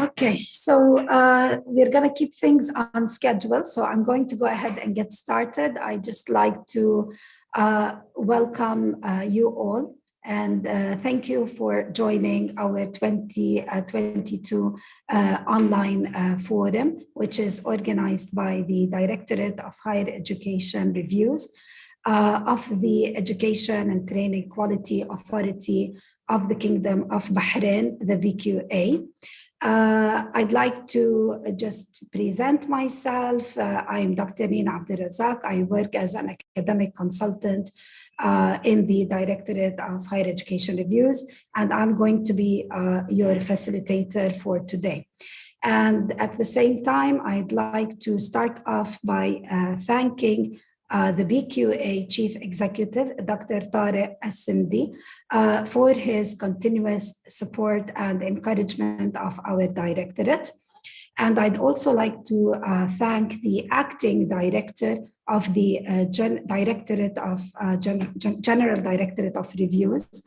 Okay, so we're going to keep things on schedule. So I'm going to go ahead and get started. I just like to welcome you all and thank you for joining our 2022 online forum, which is organized by the Directorate of Higher Education Reviews of the Education and Training Quality Authority of the Kingdom of Bahrain, the BQA. I'd like to just present myself. I'm Dr. Nina Abdelrazak. I work as an academic consultant in the Directorate of Higher Education Reviews, and I'm going to be your facilitator for today. And at the same time, I'd like to start off by thanking the BQA Chief Executive, Dr. Tariq As-Sindi, for his continuous support and encouragement of our directorate. And I'd also like to thank the acting director of the General Directorate of Reviews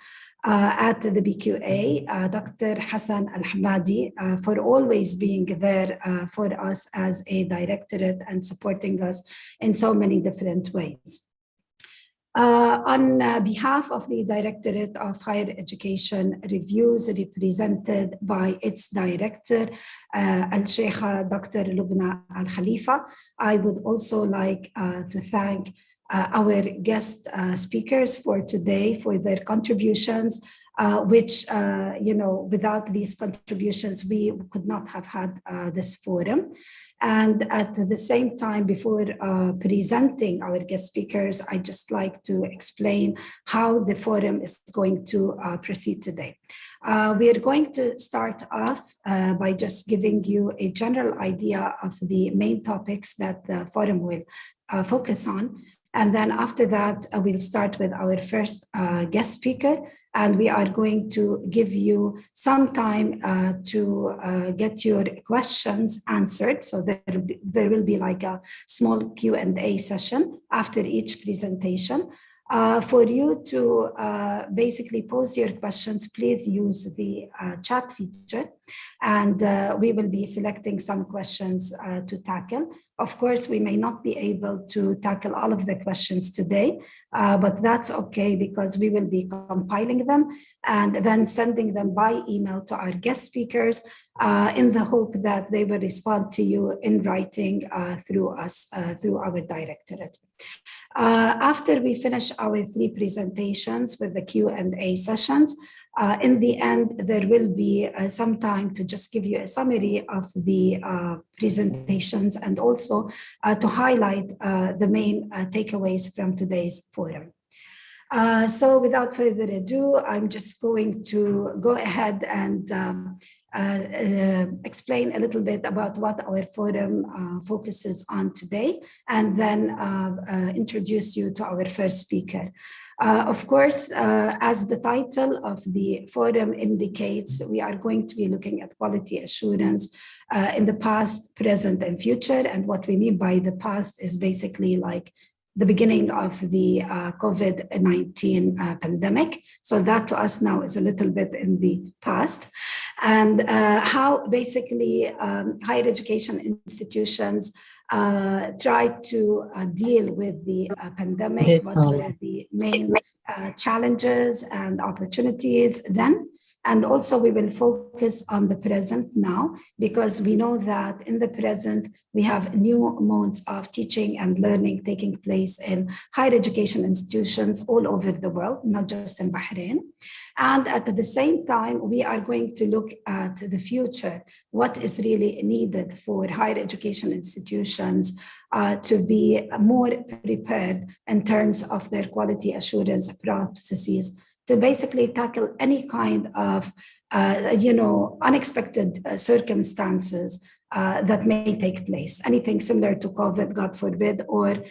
at the BQA, Dr. Hassan Al-Hamadi, for always being there for us as a directorate and supporting us in so many different ways. On behalf of the Directorate of Higher Education Reviews, represented by its director, Al-Sheikha Dr. Lubna Al-Khalifa, I would also like to thank our guest speakers for today for their contributions, which, without these contributions, we could not have had this forum. And at the same time, before presenting our guest speakers, I just like to explain how the forum is going to proceed today. We are going to start off by just giving you a general idea of the main topics that the forum will focus on. And then after that, we'll start with our first guest speaker, and we are going to give you some time to get your questions answered. So there will be like a small Q&A session after each presentation. For you to basically pose your questions, please use the chat feature, and we will be selecting some questions to tackle. Of course, we may not be able to tackle all of the questions today, but that's okay because we will be compiling them and then sending them by email to our guest speakers in the hope that they will respond to you in writing through us, through our directorate. After we finish our three presentations with the Q&A sessions, in the end, there will be some time to just give you a summary of the presentations and also to highlight the main takeaways from today's forum. So without further ado, I'm just going to go ahead and explain a little bit about what our forum focuses on today, and then introduce you to our first speaker. Of course, as the title of the forum indicates, we are going to be looking at quality assurance in the past, present, and future. And what we mean by the past is basically like the beginning of the COVID-19 pandemic. So that to us now is a little bit in the past. And how basically higher education institutions try to deal with the pandemic, what were the main challenges and opportunities then. And also we will focus on the present now, because we know that in the present, we have new modes of teaching and learning taking place in higher education institutions all over the world, not just in Bahrain. And at the same time, we are going to look at the future, what is really needed for higher education institutions to be more prepared in terms of their quality assurance processes, to basically tackle any kind of, unexpected circumstances that may take place, anything similar to COVID, God forbid, or,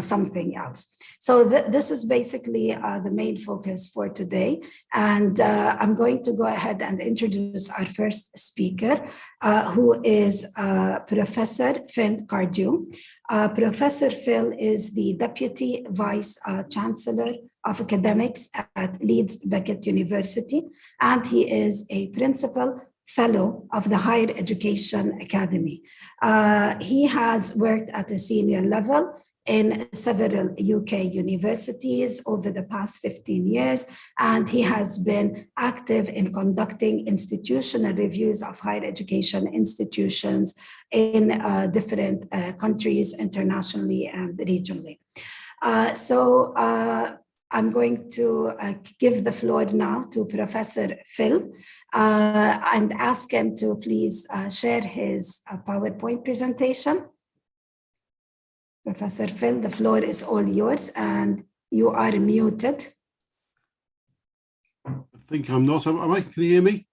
something else. So this is basically the main focus for today. And I'm going to go ahead and introduce our first speaker, who is Professor Phil Cardew. Professor Phil is the Deputy Vice Chancellor of Academics at Leeds Beckett University, and he is a principal Fellow of the Higher Education Academy. He has worked at a senior level in several UK universities over the past 15 years, and he has been active in conducting institutional reviews of higher education institutions in different countries, internationally and regionally. I'm going to give the floor now to Professor Phil and ask him to please share his PowerPoint presentation. Professor Phil, the floor is all yours and you are muted. I think I'm not. Am I? Can you hear me?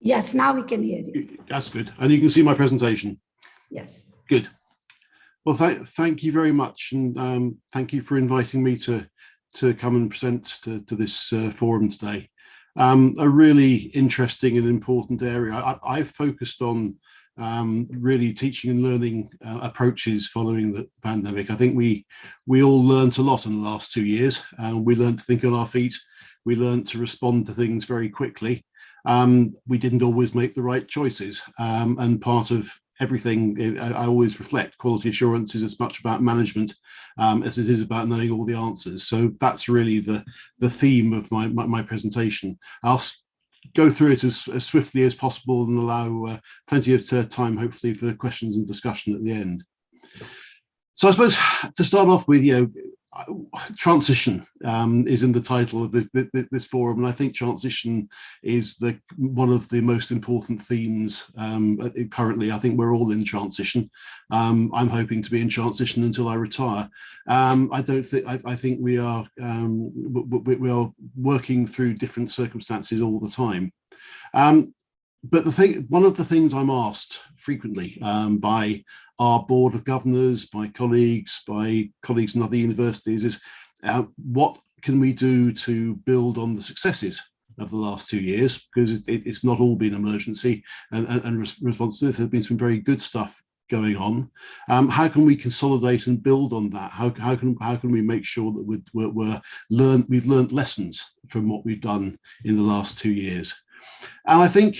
Yes, now we can hear you. That's good. And you can see my presentation? Yes. Good. Well, thank you very much. And thank you for inviting me to come and present to this forum today. A really interesting and important area. I've focused on really teaching and learning approaches following the pandemic. I think we all learned a lot in the last 2 years. We learned to think on our feet. We learned to respond to things very quickly. We didn't always make the right choices. And part of everything, I always reflect, quality assurance is as much about management as it is about knowing all the answers. So that's really the theme of my presentation. I'll go through it as swiftly as possible and allow plenty of time, hopefully, for questions and discussion at the end. So I suppose to start off with, transition is in the title of this forum, and I think transition is one of the most important themes currently. I think we're all in transition. I'm hoping to be in transition until I retire. I think we are working through different circumstances all the time. But one of the things I'm asked frequently by our board of governors, by colleagues in other universities is what can we do to build on the successes of the last 2 years, because it's not all been emergency and response to this. There's been some very good stuff going on. How can we consolidate and build on that? How can we make sure that we've learned lessons from what we've done in the last 2 years? And I think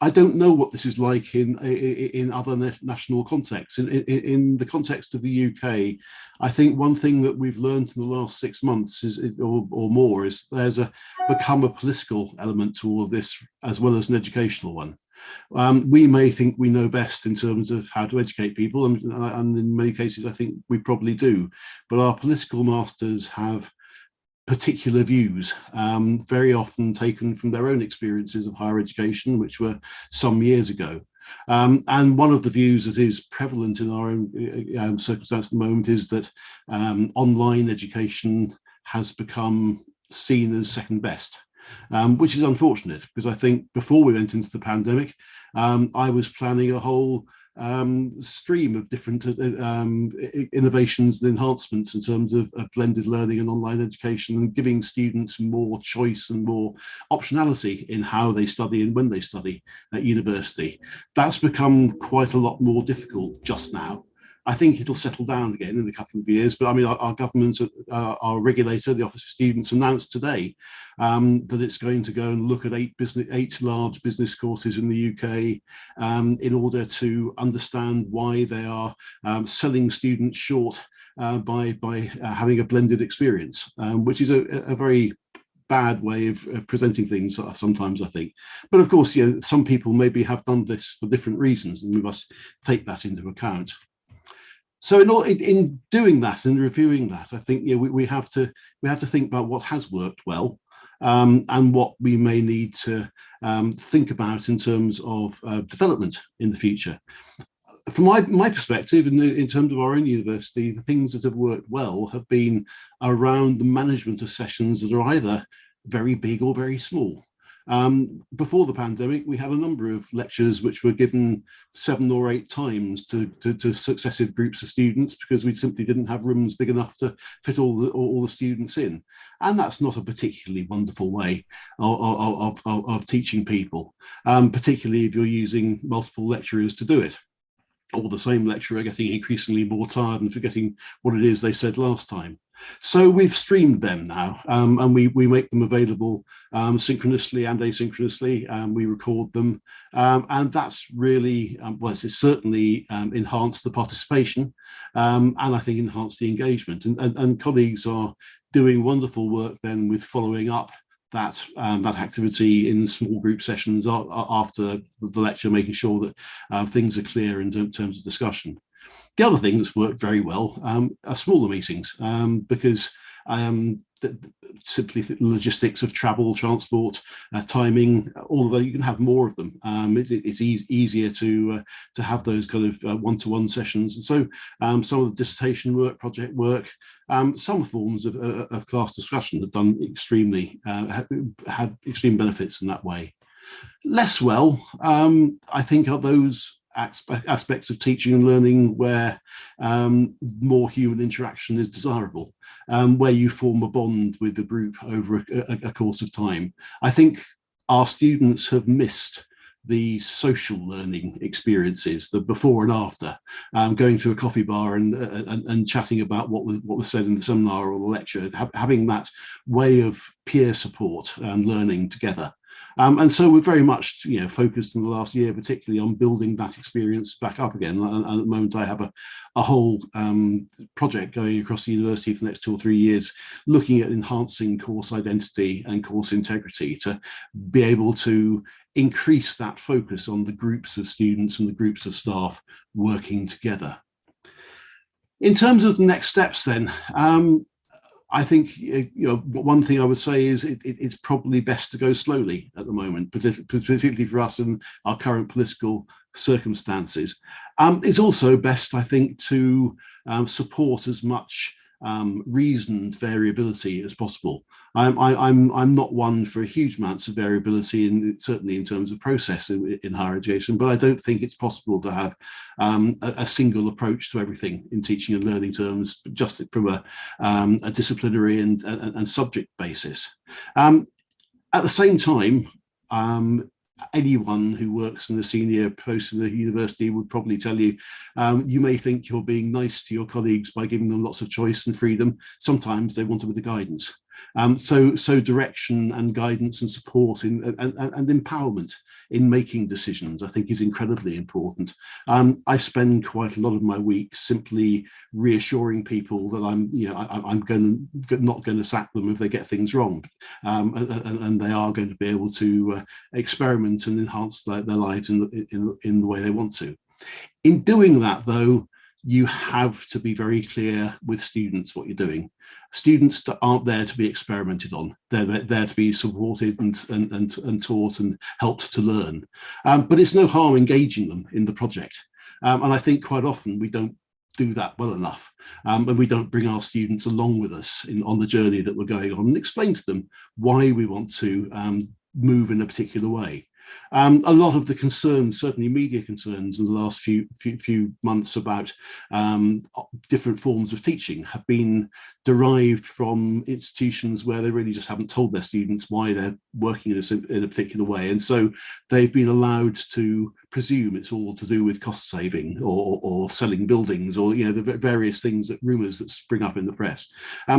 I don't know what this is like in other national contexts. In the context of the UK, I think one thing that we've learned in the last 6 months or more is there's become a political element to all of this, as well as an educational one. We may think we know best in terms of how to educate people, and in many cases I think we probably do, but our political masters have particular views, very often taken from their own experiences of higher education, which were some years ago. And one of the views that is prevalent in our own circumstance at the moment is that online education has become seen as second best, which is unfortunate, because I think before we went into the pandemic, I was planning a whole stream of different innovations and enhancements in terms of blended learning and online education, and giving students more choice and more optionality in how they study and when they study at university. That's become quite a lot more difficult just now. I think it'll settle down again in a couple of years, but I mean, our government, our regulator, the Office of Students, announced today that it's going to go and look at 8 large business courses in the UK in order to understand why they are selling students short by having a blended experience, which is a very bad way of presenting things sometimes, I think. But of course, some people maybe have done this for different reasons, and we must take that into account. So in doing that and reviewing that, I think we have to think about what has worked well, and what we may need to think about in terms of development in the future. From my perspective, in terms of our own university, the things that have worked well have been around the management of sessions that are either very big or very small. Before the pandemic, we had a number of lectures which were given 7 or 8 times to successive groups of students, because we simply didn't have rooms big enough to fit all the students in. And that's not a particularly wonderful way of teaching people, particularly if you're using multiple lecturers to do it. or the same lecturer getting increasingly more tired and forgetting what it is they said last time. So we've streamed them now, and we make them available synchronously and asynchronously. We record them, and that's really, well, it's certainly enhanced the participation, and I think enhanced the engagement. And colleagues are doing wonderful work then with following up that activity in small group sessions after the lecture, making sure that things are clear in terms of discussion. The other thing that's worked very well are smaller meetings, because simply the logistics of travel, transport, timing, all of that, you can have more of them. It's easier to have those kind of one-to-one sessions. And so some of the dissertation work, project work, some forms of class discussion have done extremely, had extreme benefits in that way. Less well, I think, are those aspects of teaching and learning where more human interaction is desirable, where you form a bond with the group over a course of time. I think our students have missed the social learning experiences, the before and after, going to a coffee bar and chatting about what was said in the seminar or the lecture, having that way of peer support and learning together. And so we're very much, focused in the last year, particularly on building that experience back up again. And at the moment, I have a whole project going across the university for the next 2 or 3 years, looking at enhancing course identity and course integrity to be able to increase that focus on the groups of students and the groups of staff working together. In terms of the next steps then, I think one thing I would say is it's probably best to go slowly at the moment, particularly for us in our current political circumstances. It's also best, I think, to support as much reasoned variability as possible. I'm not one for huge amounts of variability, certainly in terms of process in higher education, but I don't think it's possible to have a single approach to everything in teaching and learning terms, just from a disciplinary and subject basis. At the same time, anyone who works in a senior post in the university would probably tell you, you may think you're being nice to your colleagues by giving them lots of choice and freedom. Sometimes they want a bit of guidance. So direction and guidance and support and empowerment in making decisions, I think, is incredibly important. I spend quite a lot of my week simply reassuring people that I'm not going to sack them if they get things wrong, and they are going to be able to experiment and enhance their lives in the way they want to. In doing that, though, you have to be very clear with students what you're doing. Students aren't there to be experimented on. They're there to be supported and taught and helped to learn. But it's no harm engaging them in the project. And I think quite often we don't do that well enough, and we don't bring our students along with us on the journey that we're going on and explain to them why we want to move in a particular way. A lot of the concerns, certainly media concerns in the last few months about different forms of teaching, have been derived from institutions where they really just haven't told their students why they're working in a particular way. And so they've been allowed to presume it's all to do with cost saving or selling buildings, or the various things, rumours that spring up in the press.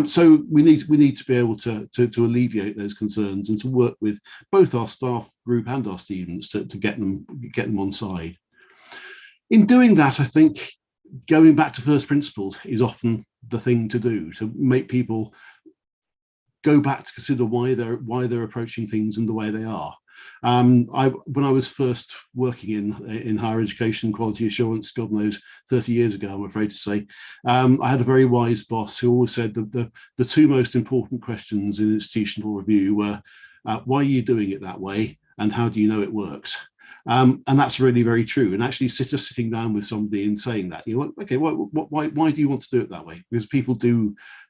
So we need to be able to alleviate those concerns and to work with both our staff group and our students to get them on side. In doing that, I think going back to first principles is often the thing to do, to make people go back to consider why they're approaching things in the way they are. When I was first working in higher education quality assurance, God knows, 30 years ago, I'm afraid to say, I had a very wise boss who always said that the two most important questions in institutional review were, why are you doing it that way, and how do you know it works? And that's really very true. And actually sitting down with somebody and saying that, okay, why do you want to do it that way? Because people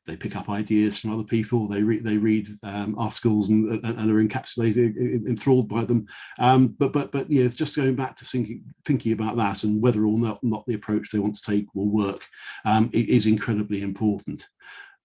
they pick up ideas from other people, they read articles and are encapsulated, enthralled by them. But just going back to thinking about that and whether or not the approach they want to take will work, it is incredibly important.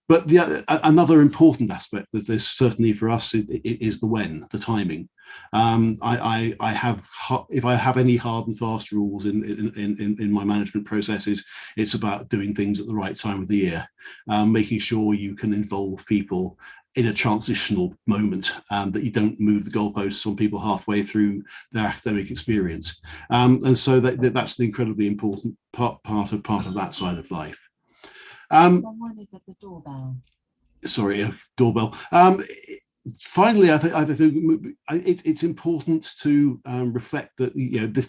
But another important aspect that there's certainly for us is the when, the timing. I have, if I have any hard and fast rules in my management processes, it's about doing things at the right time of the year, making sure you can involve people in a transitional moment, that you don't move the goalposts on people halfway through their academic experience, and so that's an incredibly important part of that side of life. Someone is at the doorbell. Sorry, doorbell. Finally, I think it's important to reflect that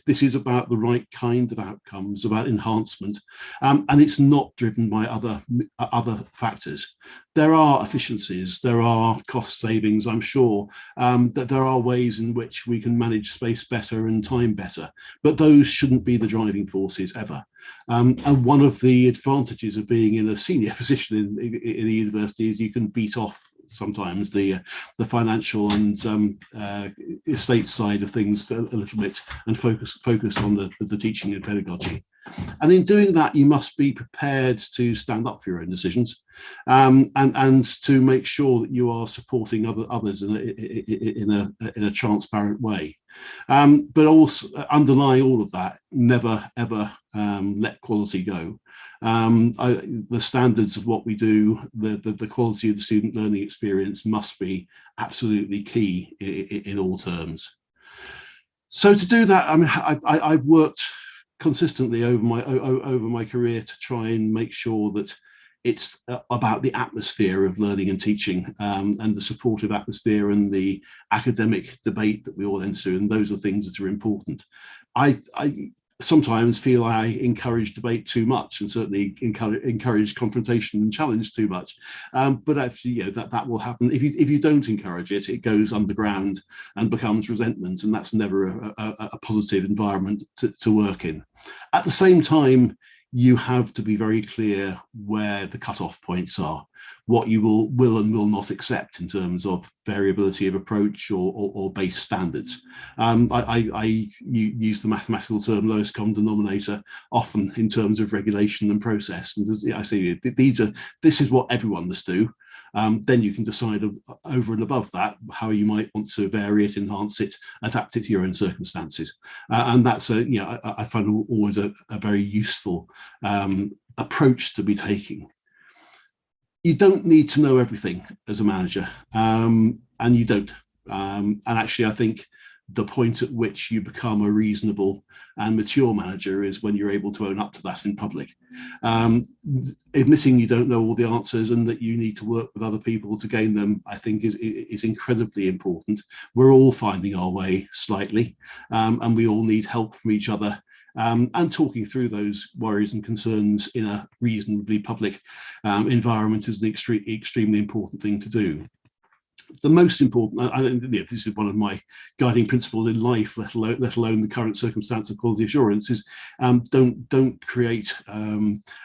this is about the right kind of outcomes, about enhancement, and it's not driven by other factors. There are efficiencies, there are cost savings. I'm sure that there are ways in which we can manage space better and time better, but those shouldn't be the driving forces ever. And one of the advantages of being in a senior position in a university is you can beat off sometimes the financial and estate side of things a little bit, and focus on the teaching and pedagogy. And in doing that, you must be prepared to stand up for your own decisions, and to make sure that you are supporting others in a transparent way. But also underlying all of that, never ever let quality go. The standards of what we do, the quality of the student learning experience must be absolutely key in all terms. So to do that, I mean, I've worked consistently over my career to try and make sure that it's about the atmosphere of learning and teaching, and the supportive atmosphere and the academic debate that we all enter, and those are things that are important. I sometimes feel I encourage debate too much, and certainly encourage confrontation and challenge too much. But actually, that will happen if you don't encourage it. It goes underground and becomes resentment, and that's never a positive environment to work in. At the same time, you have to be very clear where the cutoff points are, what you will and will not accept in terms of variability of approach or base standards. I use the mathematical term lowest common denominator often in terms of regulation and process. And I say this is what everyone must do. Then you can decide over and above that how you might want to vary it, enhance it, adapt it to your own circumstances. And that's I find always a very useful approach to be taking. You don't need to know everything as a manager, and you don't. And actually, I think the point at which you become a reasonable and mature manager is when you're able to own up to that in public. Admitting you don't know all the answers and that you need to work with other people to gain them, I think is incredibly important. We're all finding our way slightly, and we all need help from each other. And talking through those worries and concerns in a reasonably public environment is an extremely important thing to do. The most important, this is one of my guiding principles in life, let alone the current circumstance of quality assurance, is don't create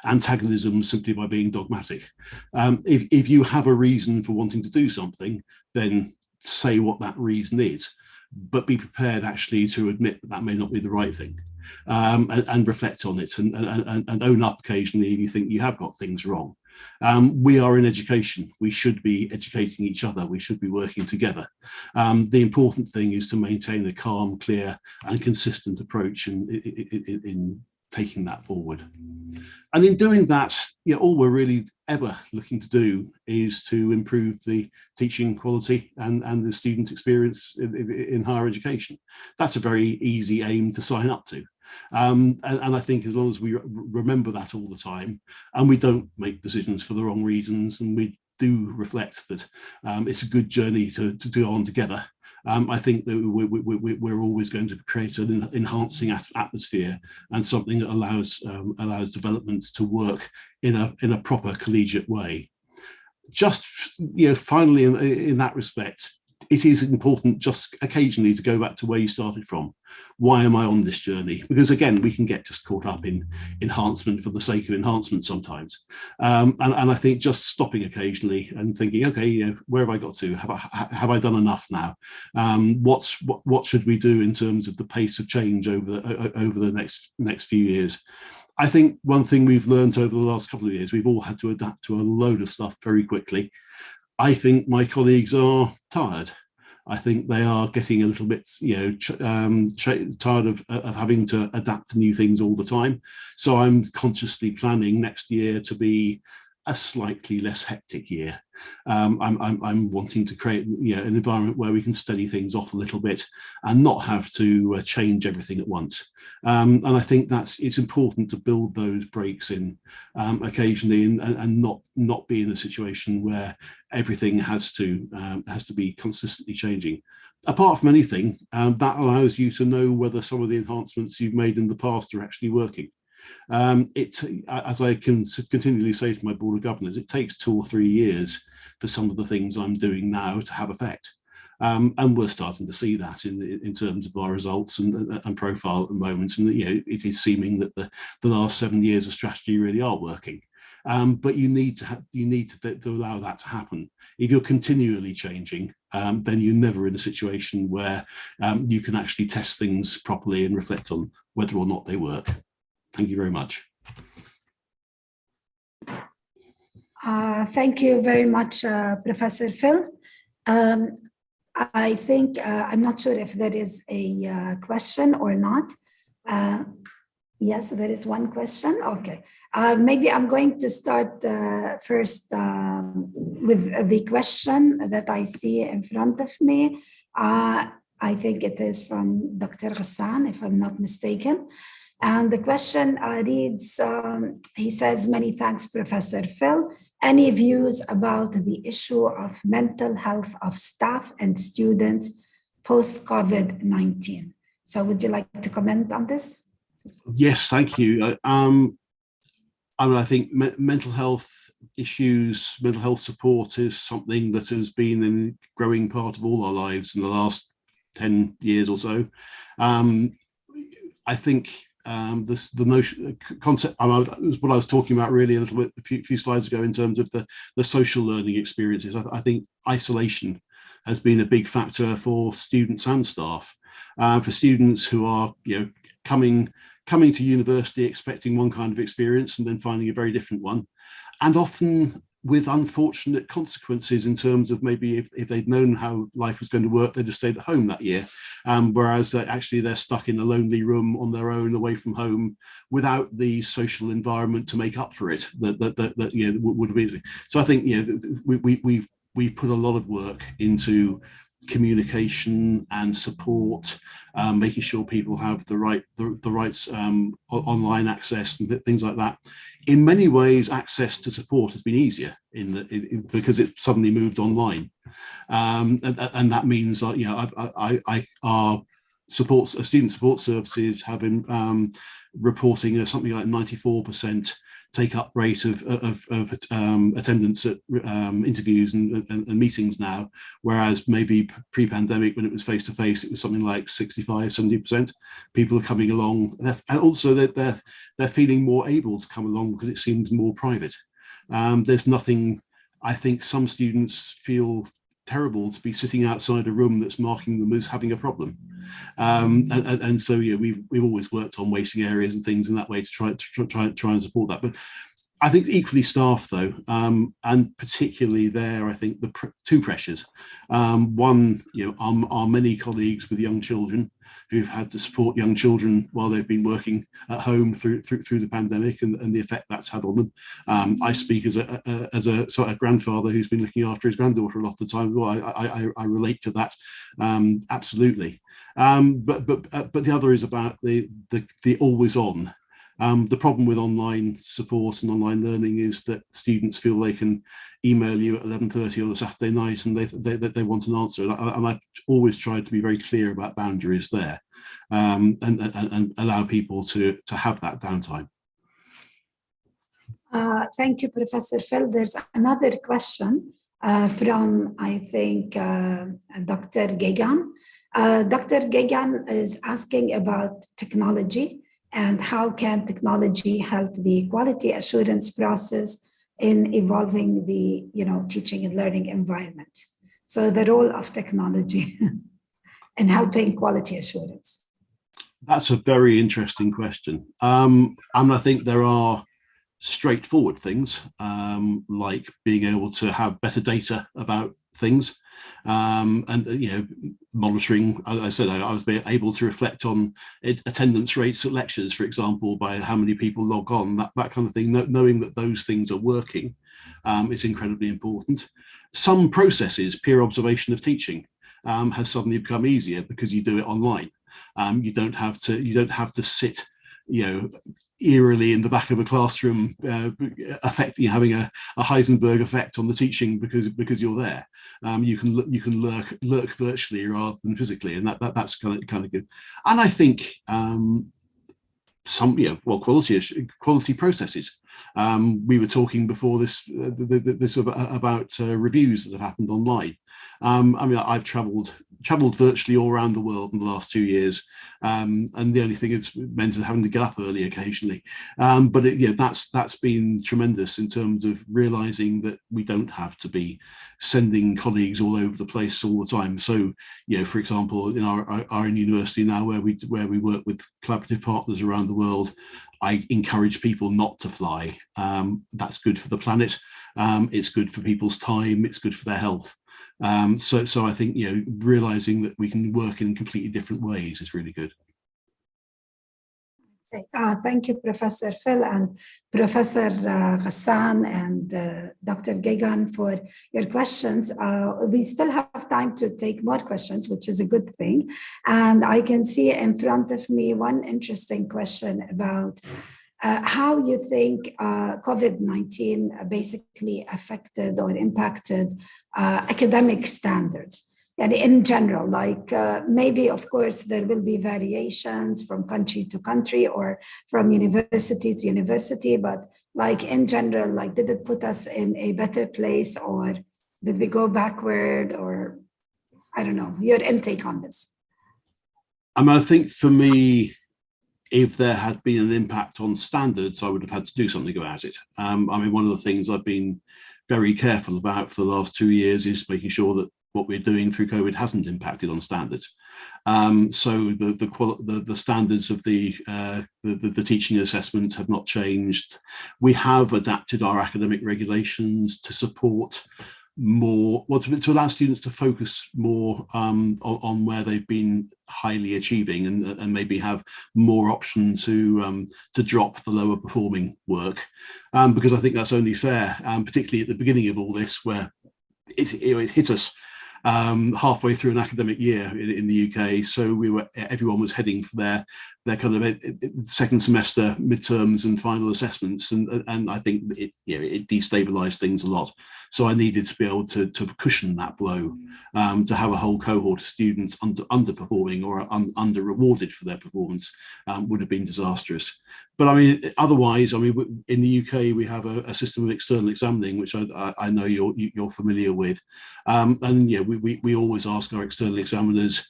antagonism simply by being dogmatic. If you have a reason for wanting to do something, then say what that reason is, but be prepared actually to admit that may not be the right thing. And reflect on it, and own up occasionally if you think you have got things wrong. We are in education. We should be educating each other. We should be working together. The important thing is to maintain a calm, clear, and consistent approach in taking that forward. And in doing that, all we're really ever looking to do is to improve the teaching quality and the student experience in higher education. That's a very easy aim to sign up to. And I think as long as we remember that all the time, and we don't make decisions for the wrong reasons, and we do reflect that it's a good journey to go on together, I think that we're always going to create an enhancing atmosphere and something that allows development to work in a proper collegiate way. Just finally, in that respect, it is important just occasionally to go back to where you started from. Why am I on this journey? Because again, we can get just caught up in enhancement for the sake of enhancement sometimes. And I think just stopping occasionally and thinking, okay, where have I got to? Have I done enough now? What should we do in terms of the pace of change over the next few years? I think one thing we've learned over the last couple of years, we've all had to adapt to a load of stuff very quickly. I think my colleagues are tired. I think they are getting a little bit, tired of having to adapt to new things all the time. So I'm consciously planning next year to be a slightly less hectic year. I'm wanting to create, an environment where we can steady things off a little bit and not have to change everything at once. And I think it's important to build those breaks in occasionally, and not be in a situation where everything has to be consistently changing. Apart from anything, that allows you to know whether some of the enhancements you've made in the past are actually working. As I can continually say to my board of governors, it takes 2 or 3 years for some of the things I'm doing now to have effect. And we're starting to see that in terms of our results and profile at the moment. And it is seeming that the last 7 years of strategy really are working. But you need to allow that to happen. If you're continually changing, then you're never in a situation where you can actually test things properly and reflect on whether or not they work. Thank you very much. Thank you very much, Professor Phil. I think, I'm not sure if there is a question or not. Yes, there is one question. Okay. Maybe I'm going to start first with the question that I see in front of me. I think it is from Dr. Ghassan, if I'm not mistaken. And the question reads, he says, many thanks, Professor Phil. Any views about the issue of mental health of staff and students post-COVID-19? So would you like to comment on this? Yes, thank you. I think mental health issues, mental health support is something that has been a growing part of all our lives in the last 10 years or so. I think the notion concept was what I was talking about really a little bit a few slides ago in terms of the social learning experiences. I think isolation has been a big factor for students and staff. For students who are coming to university expecting one kind of experience and then finding a very different one, and often with unfortunate consequences in terms of maybe if they'd known how life was going to work, they'd have stayed at home that year. Whereas they're stuck in a lonely room on their own, away from home, without the social environment to make up for it. That would be. So I think we've put a lot of work into communication and support, making sure people have the right online access and things like that. In many ways, access to support has been easier because it suddenly moved online, and that means that our student support services have been reporting something like 94% take-up rate of attendance at interviews and meetings now, whereas maybe pre-pandemic, when it was face-to-face, it was something like 65-70%. People are coming along, and also they're feeling more able to come along because it seems more private. There's nothing. I think some students feel terrible to be sitting outside a room that's marking them as having a problem. And so we've always worked on waiting areas and things in that way to try and support that. But I think equally staff though, and particularly there, I think the two pressures. One, are many colleagues with young children who've had to support young children while they've been working at home through the pandemic and the effect that's had on them. I speak as a grandfather who's been looking after his granddaughter a lot of the time. Well, I relate to that absolutely. But the other is about the always on. The problem with online support and online learning is that students feel they can email you at 11:30 on a Saturday night and they want an answer. And I've always tried to be very clear about boundaries there, and allow people to have that downtime. Thank you, Professor Phil. There's another question from, I think, Dr. Gegan. Dr. Gegan is asking about technology and how can technology help the quality assurance process in evolving the teaching and learning environment. So the role of technology in helping quality assurance. That's a very interesting question. And I think there are straightforward things like being able to have better data about things. And monitoring. As I said, I was able to reflect on attendance rates at lectures, for example, by how many people log on, that kind of thing. Knowing that those things are working is incredibly important. Some processes, peer observation of teaching, has suddenly become easier because you do it online. You don't have to sit, eerily in the back of a classroom, having a Heisenberg effect on the teaching because you're there. You can lurk virtually rather than physically, and that's kind of good. And I think quality processes. We were talking before this about reviews that have happened online. I've travelled virtually all around the world in the last 2 years, and the only thing it's meant is having to get up early occasionally. But that's been tremendous in terms of realising that we don't have to be sending colleagues all over the place all the time. So, for example, in our own university now, where we work with collaborative partners around the world, I encourage people not to fly. That's good for the planet. It's good for people's time. It's good for their health. So I think, realizing that we can work in completely different ways is really good. Thank you, Professor Phil and Professor Ghassan and Dr. Geoghegan for your questions. We still have time to take more questions, which is a good thing. And I can see in front of me one interesting question about how you think COVID-19 basically affected or impacted academic standards. And in general, maybe, of course, there will be variations from country to country or from university to university, but in general, did it put us in a better place, or did we go backward, or I don't know, your intake on this? I think for me, if there had been an impact on standards, I would have had to do something about it. One of the things I've been very careful about for the last 2 years is making sure that what we're doing through COVID hasn't impacted on standards. So the standards of the teaching assessment have not changed. We have adapted our academic regulations to support more, to allow students to focus more on where they've been highly achieving, and maybe have more option to drop the lower performing work, because I think that's only fair, particularly at the beginning of all this, where it hit us halfway through an academic year in the UK. So everyone was heading for their kind of second semester midterms and final assessments, and I think it destabilized things a lot. So I needed to be able to cushion that blow. To have a whole cohort of students underperforming or under rewarded for their performance would have been disastrous. But otherwise, in the UK, we have a system of external examining, which I know you're familiar with, and we always ask our external examiners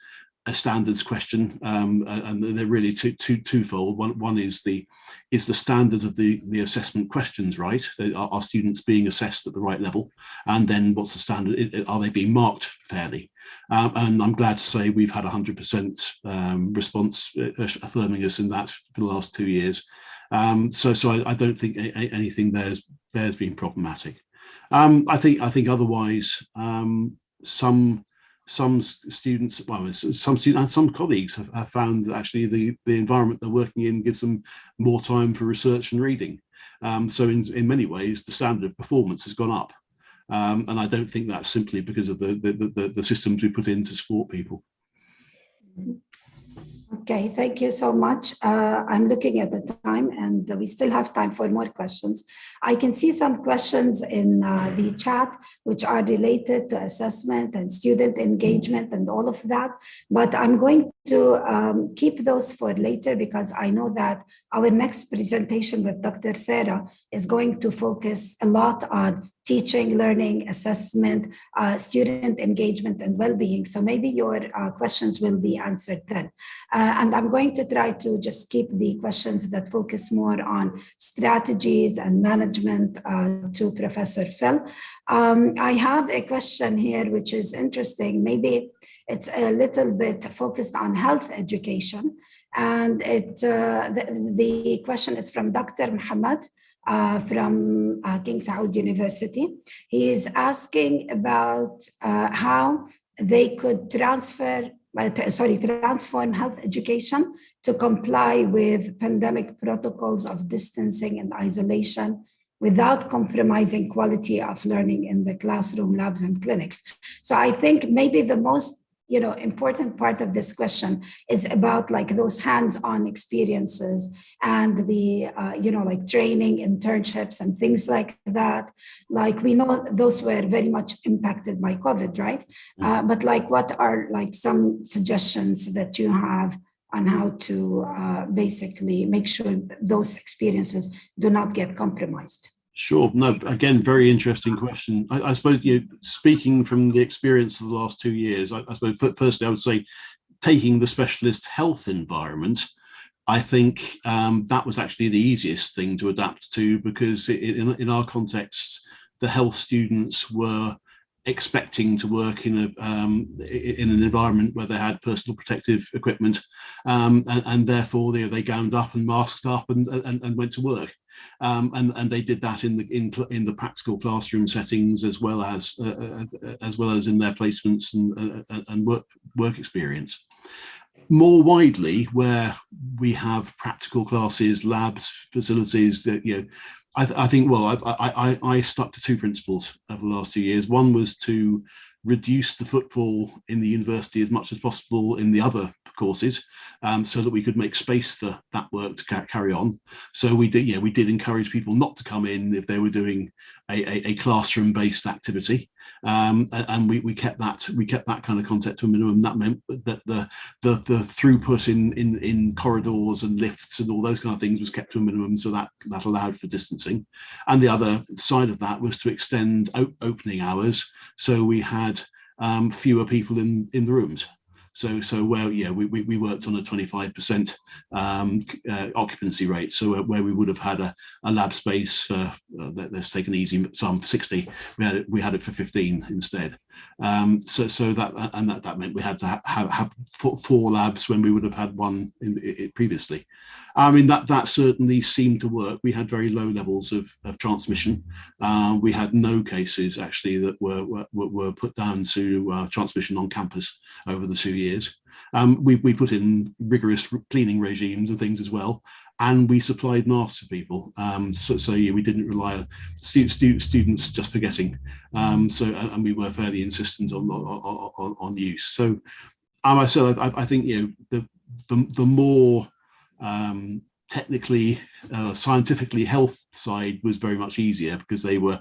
a standards question, and they're really twofold. One is the standard of the assessment questions, right? Are students being assessed at the right level? And then what's the standard? Are they being marked fairly? And I'm glad to say we've had 100% response affirming us in that for the last 2 years. So I don't think anything there's been problematic. I think otherwise, some students and some colleagues have found that actually the environment they're working in gives them more time for research and reading. So in many ways, the standard of performance has gone up. And I don't think that's simply because of the systems we put in to support people. Okay, thank you so much. I'm looking at the time, and we still have time for more questions. I can see some questions in the chat, which are related to assessment and student engagement and all of that, but I'm going to keep those for later, because I know that our next presentation with Dr. Sarah is going to focus a lot on teaching, learning, assessment, student engagement, and well-being. So maybe your questions will be answered then. And I'm going to try to just keep the questions that focus more on strategies and management to Professor Phil. I have a question here, which is interesting. Maybe it's a little bit focused on health education. And the question is from Dr. Muhammad. from King Saud University. He is asking about how they could transform health education to comply with pandemic protocols of distancing and isolation without compromising quality of learning in the classroom, labs, and clinics. So I think maybe the most important part of this question is about like those hands-on experiences and the like training, internships, and things like that. Like we know those were very much impacted by COVID, right? But like, what are like some suggestions that you have on how to basically make sure those experiences do not get compromised? Sure. No, again, very interesting question. I suppose, speaking from the experience of the last 2 years, I suppose firstly, I would say taking the specialist health environment, I think that was actually the easiest thing to adapt to, because in our context, the health students were expecting to work in an environment where they had personal protective equipment, and therefore they gowned up and masked up and went to work. And they did that in the practical classroom settings, as well as in their placements and work experience. More widely, where we have practical classes, labs, facilities, that I think, well, I stuck to two principles over the last 2 years. One was to reduce the footfall in the university as much as possible in the other courses, so that we could make space for that work to carry on. So we did encourage people not to come in if they were doing a classroom-based activity, and we kept that kind of content to a minimum. That meant that the throughput in corridors and lifts and all those kind of things was kept to a minimum, so that allowed for distancing. And the other side of that was to extend opening hours, so we had fewer people in the rooms. So where we worked on a 25% occupancy rate. So where we would have had a lab space, let's take an easy sum, 60, we had it for 15 instead. So that meant we had to have 4 labs when we would have had one previously. I mean, that certainly seemed to work. We had very low levels of transmission. We had no cases actually that were put down to transmission on campus over the 2 years. We put in rigorous cleaning regimes and things as well, and we supplied masks to people. We didn't rely on students just forgetting. And we were fairly insistent on use. So I think the more technically, scientifically health side was very much easier, because they were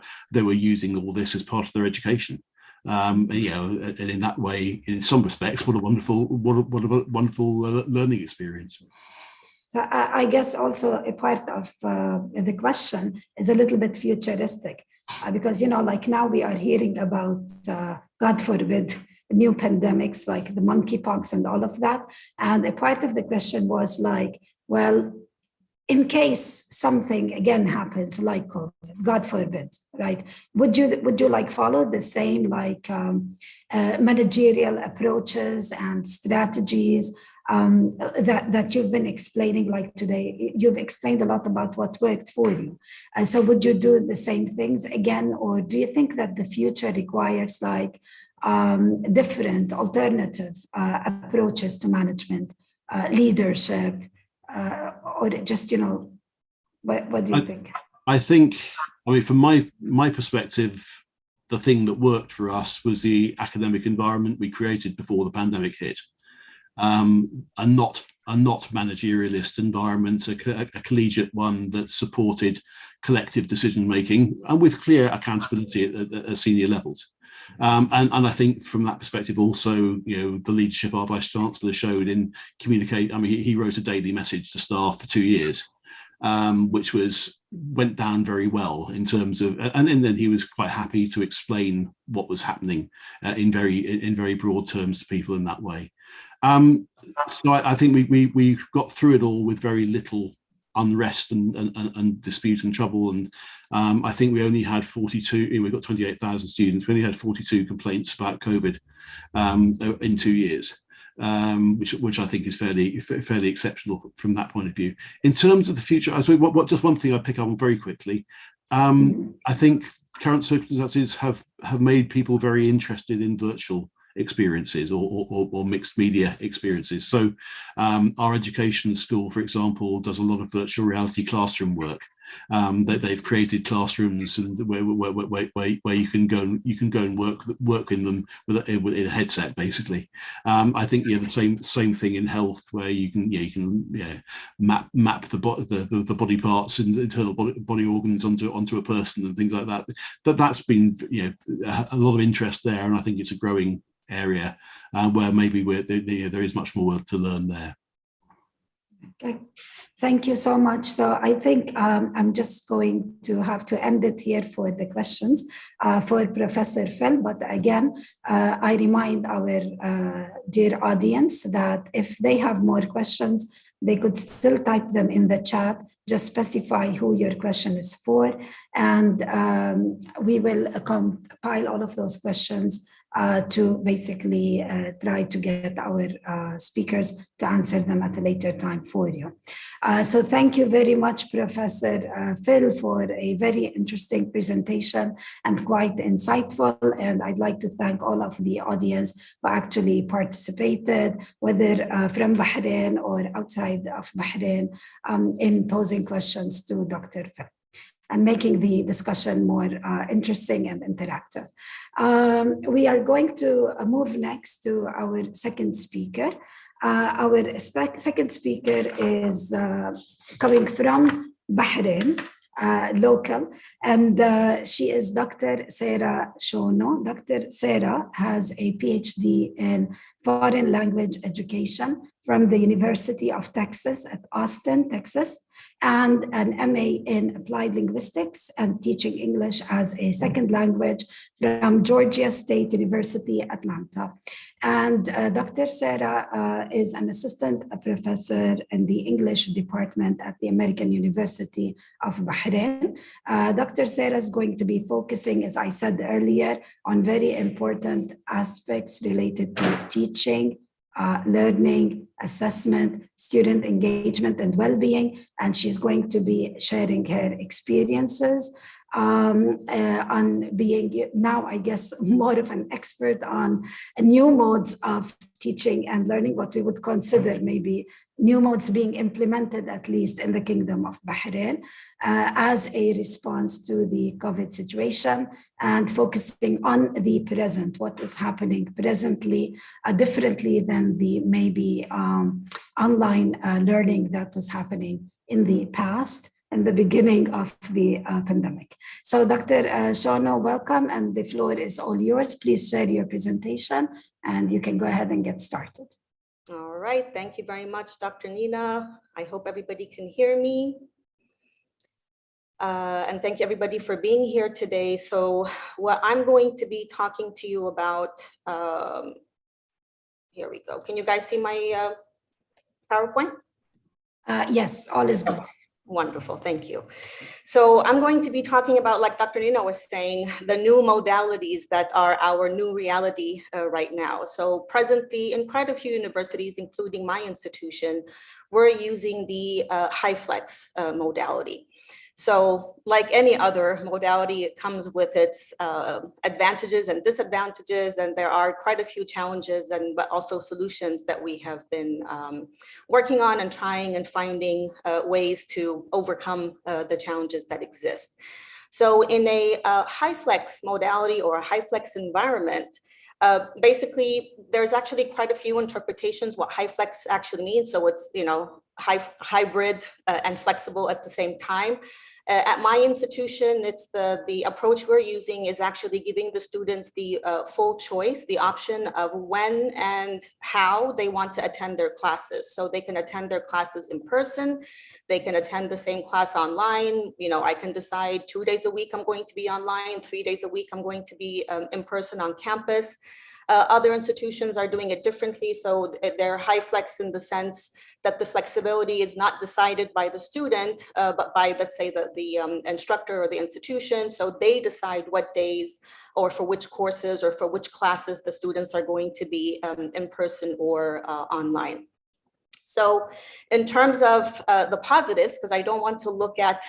using all this as part of their education. And in that way, in some respects, what a wonderful learning experience. So I guess also a part of the question is a little bit futuristic, because like now we are hearing about, God forbid, new pandemics like the monkeypox and all of that. And a part of the question was like, well, in case something again happens like COVID, God forbid, right? Would you like follow the same like managerial approaches and strategies that you've been explaining? Like today, you've explained a lot about what worked for you. So would you do the same things again, or do you think that the future requires like different alternative approaches to management, leadership? Or just, what do you think? I think, from my perspective, the thing that worked for us was the academic environment we created before the pandemic hit. A not managerialist environment, a collegiate one that supported collective decision making and with clear accountability at senior levels. And I think from that perspective also, the leadership our Vice Chancellor showed in communicate. He wrote a daily message to staff for 2 years, which went down very well in terms of, and then he was quite happy to explain what was happening in very broad terms to people in that way. So I think we got through it all with very little unrest and dispute and trouble, and I think we only had 42. We've got 28,000 students. We only had 42 complaints about COVID in 2 years, which I think is fairly exceptional from that point of view. In terms of the future, I suppose just one thing I pick up on very quickly. I think current circumstances have made people very interested in virtual experiences or mixed media experiences. So our education school, for example, does a lot of virtual reality classroom work. They've created classrooms and where you can go and work in them with a headset, basically. I think the same thing in health, where you can map the body parts and internal body organs onto a person and things like that. That's been a lot of interest there, and I think it's a growing area where maybe there is much more work to learn there. Okay, thank you so much. So I think I'm just going to have to end it here for the questions for Professor Phil. But again, I remind our dear audience that if they have more questions, they could still type them in the chat. Just specify who your question is for, and we will compile all of those questions to basically try to get our speakers to answer them at a later time for you. So thank you very much, Professor Phil, for a very interesting presentation and quite insightful. And I'd like to thank all of the audience who actually participated, whether from Bahrain or outside of Bahrain, in posing questions to Dr. Phil and making the discussion more interesting and interactive. We are going to move next to our second speaker. Our second speaker is coming from Bahrain, local, and she is Dr. Sarah Shono. Dr. Sarah has a PhD in foreign language education from the University of Texas at Austin, Texas, and an MA in applied linguistics and teaching English as a second language from Georgia State University, Atlanta. And Dr. Sarah is an assistant professor in the English department at the American University of Bahrain. Dr. Sarah is going to be focusing, as I said earlier, on very important aspects related to teaching, learning, assessment, student engagement, and well-being. And she's going to be sharing her experiences on being now, I guess, more of an expert on new modes of teaching and learning, what we would consider maybe new modes being implemented, at least in the Kingdom of Bahrain, as a response to the COVID situation, and focusing on the present, what is happening presently, differently than the maybe online learning that was happening in the past, in the beginning of the pandemic. So Dr. Shono, welcome, and the floor is all yours. Please share your presentation and you can go ahead and get started. All right, thank you very much, Dr. Nina. I hope everybody can hear me. And thank you everybody for being here today. So what I'm going to be talking to you about, here we go. Can you guys see my PowerPoint? Yes, all is good. Wonderful, thank you. So I'm going to be talking about, like Dr. Nina was saying, the new modalities that are our new reality right now. So presently in quite a few universities, including my institution, we're using the HyFlex modality. So like any other modality, it comes with its advantages and disadvantages, and there are quite a few challenges but also solutions that we have been working on and trying and finding ways to overcome the challenges that exist. So in a HyFlex modality or a HyFlex environment, basically, there's actually quite a few interpretations what HyFlex actually means. So it's, hybrid and flexible at the same time. At my institution, it's the approach we're using is actually giving the students the full choice, the option of when and how they want to attend their classes. So they can attend their classes in person, they can attend the same class online. I can decide 2 days a week I'm going to be online, 3 days a week I'm going to be in person on campus. Other institutions are doing it differently. So they're HyFlex in the sense that the flexibility is not decided by the student, but by, let's say, the instructor or the institution. So they decide what days or for which courses or for which classes the students are going to be in person or online. So in terms of the positives, because I don't want to look at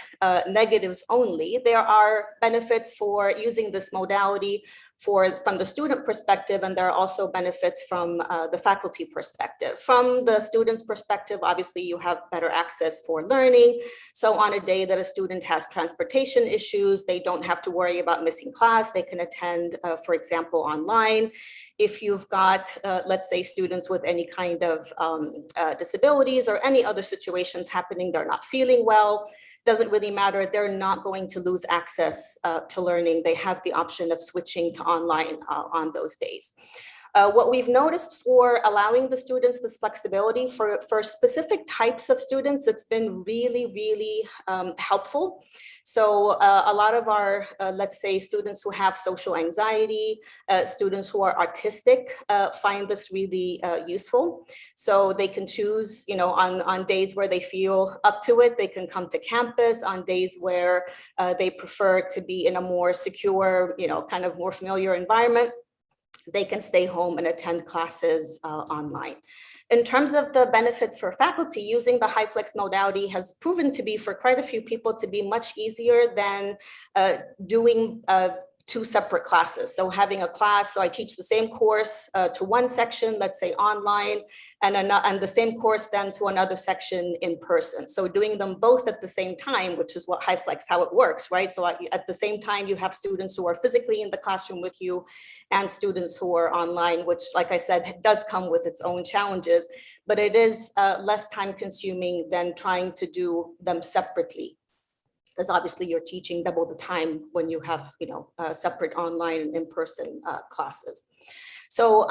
negatives only, there are benefits for using this modality from the student perspective, and there are also benefits from the faculty perspective. From the student's perspective, obviously you have better access for learning. So on a day that a student has transportation issues, they don't have to worry about missing class. They can attend, for example, online. If you've got, let's say, students with any kind of disabilities or any other situations happening, they're not feeling well, doesn't really matter. They're not going to lose access to learning. They have the option of switching to online on those days. What we've noticed for allowing the students this flexibility for specific types of students, it's been really, really helpful. So a lot of our, let's say, students who have social anxiety, students who are autistic find this really useful. So they can choose, on days where they feel up to it, they can come to campus. On days where they prefer to be in a more secure, kind of more familiar environment, they can stay home and attend classes online. In terms of the benefits for faculty, using the HyFlex modality has proven to be, for quite a few people, to be much easier than doing two separate classes. So having a class, so I teach the same course to one section, let's say online, and the same course then to another section in person. So doing them both at the same time, which is what HyFlex, how it works, right? So at the same time, you have students who are physically in the classroom with you and students who are online, which, like I said, does come with its own challenges, but it is less time consuming than trying to do them separately, because obviously you're teaching double the time when you have, separate online and in-person classes. So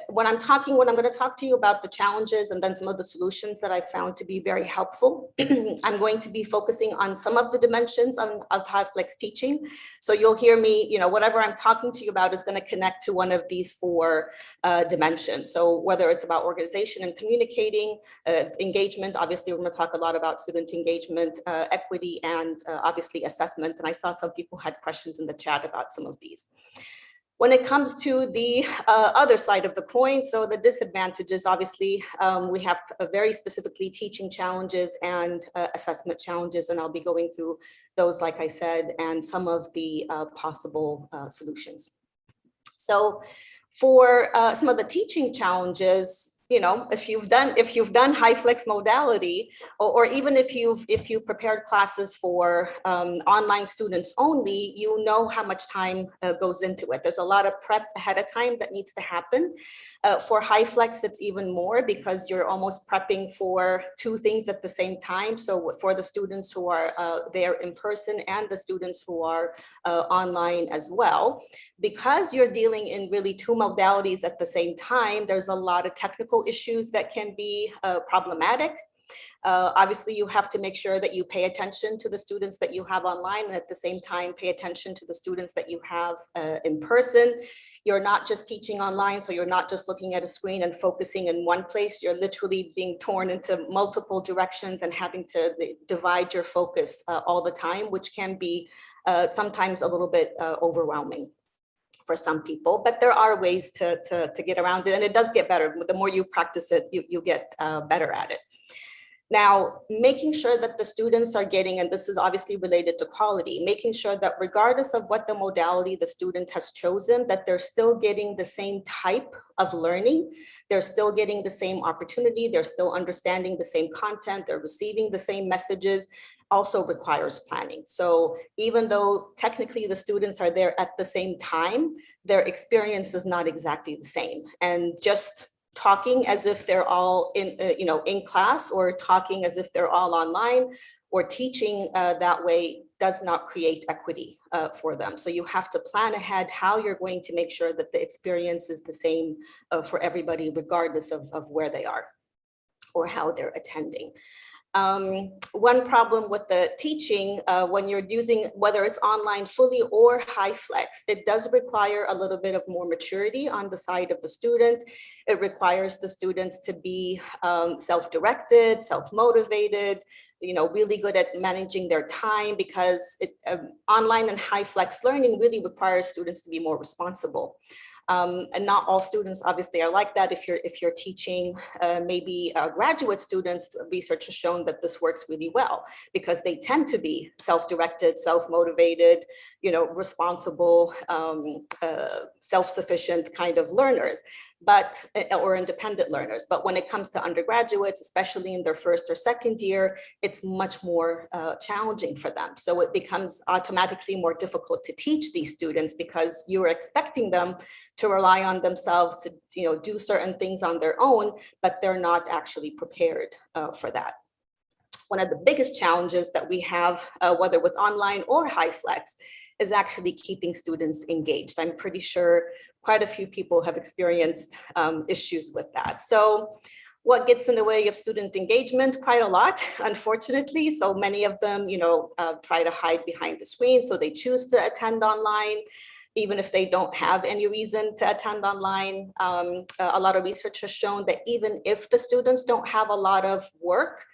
when I'm going to talk to you about the challenges and then some of the solutions that I found to be very helpful. I'm going to be focusing on some of the dimensions of HyFlex teaching. So you'll hear me, whatever I'm talking to you about is going to connect to one of these four dimensions. So whether it's about organization and communicating, engagement, obviously we're going to talk a lot about student engagement, equity, and obviously assessment. And I saw some people had questions in the chat about some of these. When it comes to the other side of the coin, so the disadvantages, obviously, we have very specifically teaching challenges and assessment challenges, and I'll be going through those, like I said, and some of the possible solutions. So for some of the teaching challenges, if you've done HyFlex modality, or even if you've prepared classes for online students only, you know how much time goes into it. There's a lot of prep ahead of time that needs to happen. For HyFlex, it's even more because you're almost prepping for two things at the same time. So for the students who are there in person and the students who are online as well, because you're dealing in really two modalities at the same time, there's a lot of technical issues that can be problematic. Obviously, you have to make sure that you pay attention to the students that you have online, and at the same time, pay attention to the students that you have in person. You're not just teaching online, so you're not just looking at a screen and focusing in one place. You're literally being torn into multiple directions and having to divide your focus all the time, which can be sometimes a little bit overwhelming for some people, but there are ways to get around it, and it does get better. The more you practice it, you get better at it. Now, making sure that the students are getting, and this is obviously related to quality, making sure that regardless of what the modality the student has chosen, that they're still getting the same type of learning, they're still getting the same opportunity, they're still understanding the same content, they're receiving the same messages, also requires planning. So even though technically the students are there at the same time, their experience is not exactly the same. And just talking as if they're all in class, or talking as if they're all online, or teaching that way does not create equity for them. So you have to plan ahead how you're going to make sure that the experience is the same for everybody, regardless of where they are or how they're attending. One problem with the teaching, when you're using, whether it's online fully or high flex, it does require a little bit of more maturity on the side of the student. It requires the students to be self-directed, self-motivated, really good at managing their time, because online and high flex learning really requires students to be more responsible. And not all students obviously are like that. If you're teaching maybe graduate students, research has shown that this works really well, because they tend to be self-directed, self-motivated, responsible, self-sufficient kind of learners, or independent learners. But when it comes to undergraduates, especially in their first or second year, it's much more challenging for them. So it becomes automatically more difficult to teach these students, because you're expecting them to rely on themselves to do certain things on their own, but they're not actually prepared for that. One of the biggest challenges that we have, whether with online or high flex, is actually keeping students engaged. I'm pretty sure quite a few people have experienced issues with that. So what gets in the way of student engagement? Quite a lot, unfortunately. So many of them, try to hide behind the screen. So they choose to attend online, even if they don't have any reason to attend online. A lot of research has shown that even if the students don't have a lot of work,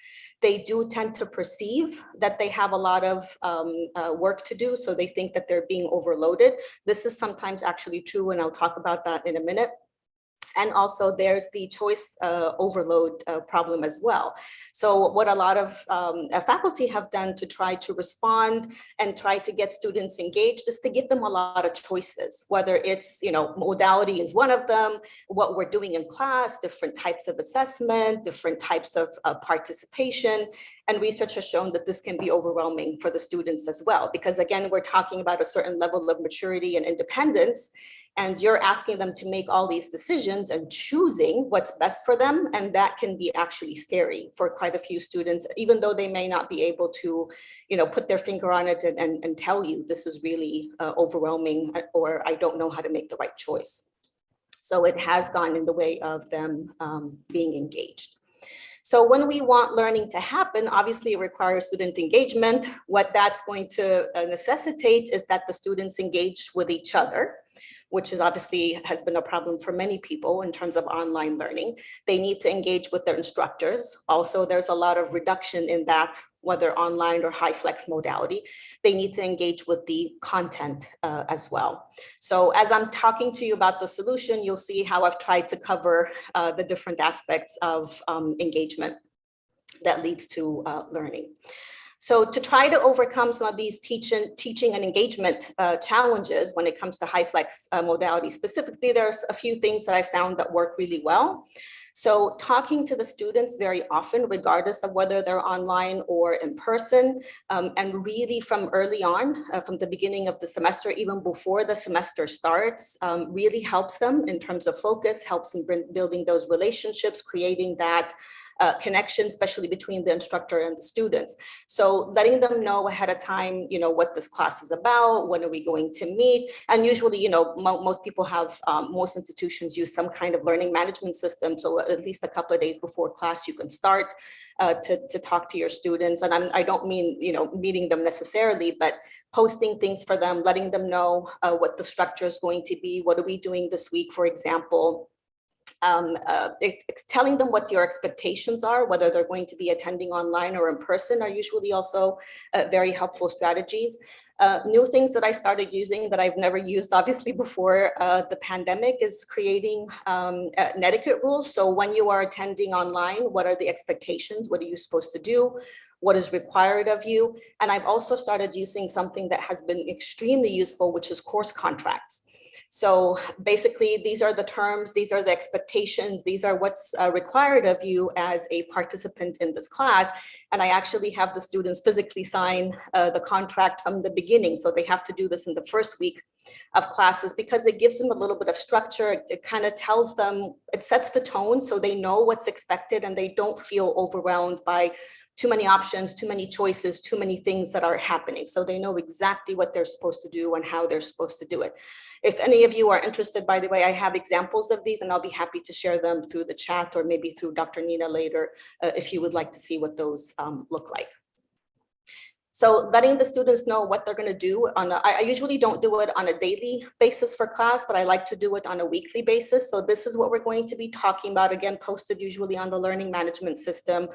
they do tend to perceive that they have a lot of work to do. So they think that they're being overloaded. This is sometimes actually true, and I'll talk about that in a minute. And also there's the choice overload problem as well. So what a lot of faculty have done to try to respond and try to get students engaged is to give them a lot of choices, whether it's, modality is one of them, what we're doing in class, different types of assessment, different types of participation. And research has shown that this can be overwhelming for the students as well, because again, we're talking about a certain level of maturity and independence, and you're asking them to make all these decisions and choosing what's best for them. And that can be actually scary for quite a few students, even though they may not be able to, put their finger on it and tell you this is really overwhelming, or I don't know how to make the right choice. So it has gone in the way of them being engaged. So when we want learning to happen, obviously it requires student engagement. What that's going to necessitate is that the students engage with each other, which is obviously has been a problem for many people in terms of online learning. They need to engage with their instructors. Also, there's a lot of reduction in that, whether online or high flex modality. They need to engage with the content as well. So as I'm talking to you about the solution, you'll see how I've tried to cover the different aspects of engagement that leads to learning. So to try to overcome some of these teaching and engagement challenges when it comes to high flex modality specifically, there's a few things that I found that work really well. So talking to the students very often, regardless of whether they're online or in person, and really from early on, from the beginning of the semester, even before the semester starts, really helps them in terms of focus, helps in building those relationships, creating that connection, especially between the instructor and the students. So letting them know ahead of time, what this class is about, when are we going to meet? And usually, most people have, most institutions use some kind of learning management system. So at least a couple of days before class, you can start to talk to your students. And I don't mean, meeting them necessarily, but posting things for them, letting them know what the structure is going to be. What are we doing this week, for example? Telling them what your expectations are, whether they're going to be attending online or in person, are usually also very helpful strategies. New things that I started using that I've never used obviously before the pandemic is creating netiquette rules. So when you are attending online, what are the expectations? What are you supposed to do? What is required of you? And I've also started using something that has been extremely useful, which is course contracts. So basically, these are the terms, these are the expectations, these are what's required of you as a participant in this class. And I actually have the students physically sign the contract from the beginning. So they have to do this in the first week of classes because it gives them a little bit of structure. It kind of tells them, it sets the tone so they know what's expected and they don't feel overwhelmed by too many options, too many choices, too many things that are happening. So they know exactly what they're supposed to do and how they're supposed to do it. If any of you are interested, by the way, I have examples of these and I'll be happy to share them through the chat or maybe through Dr. Nina later, if you would like to see what those look like. So letting the students know what they're going to do I usually don't do it on a daily basis for class, but I like to do it on a weekly basis. So this is what we're going to be talking about, again, posted usually on the learning management system.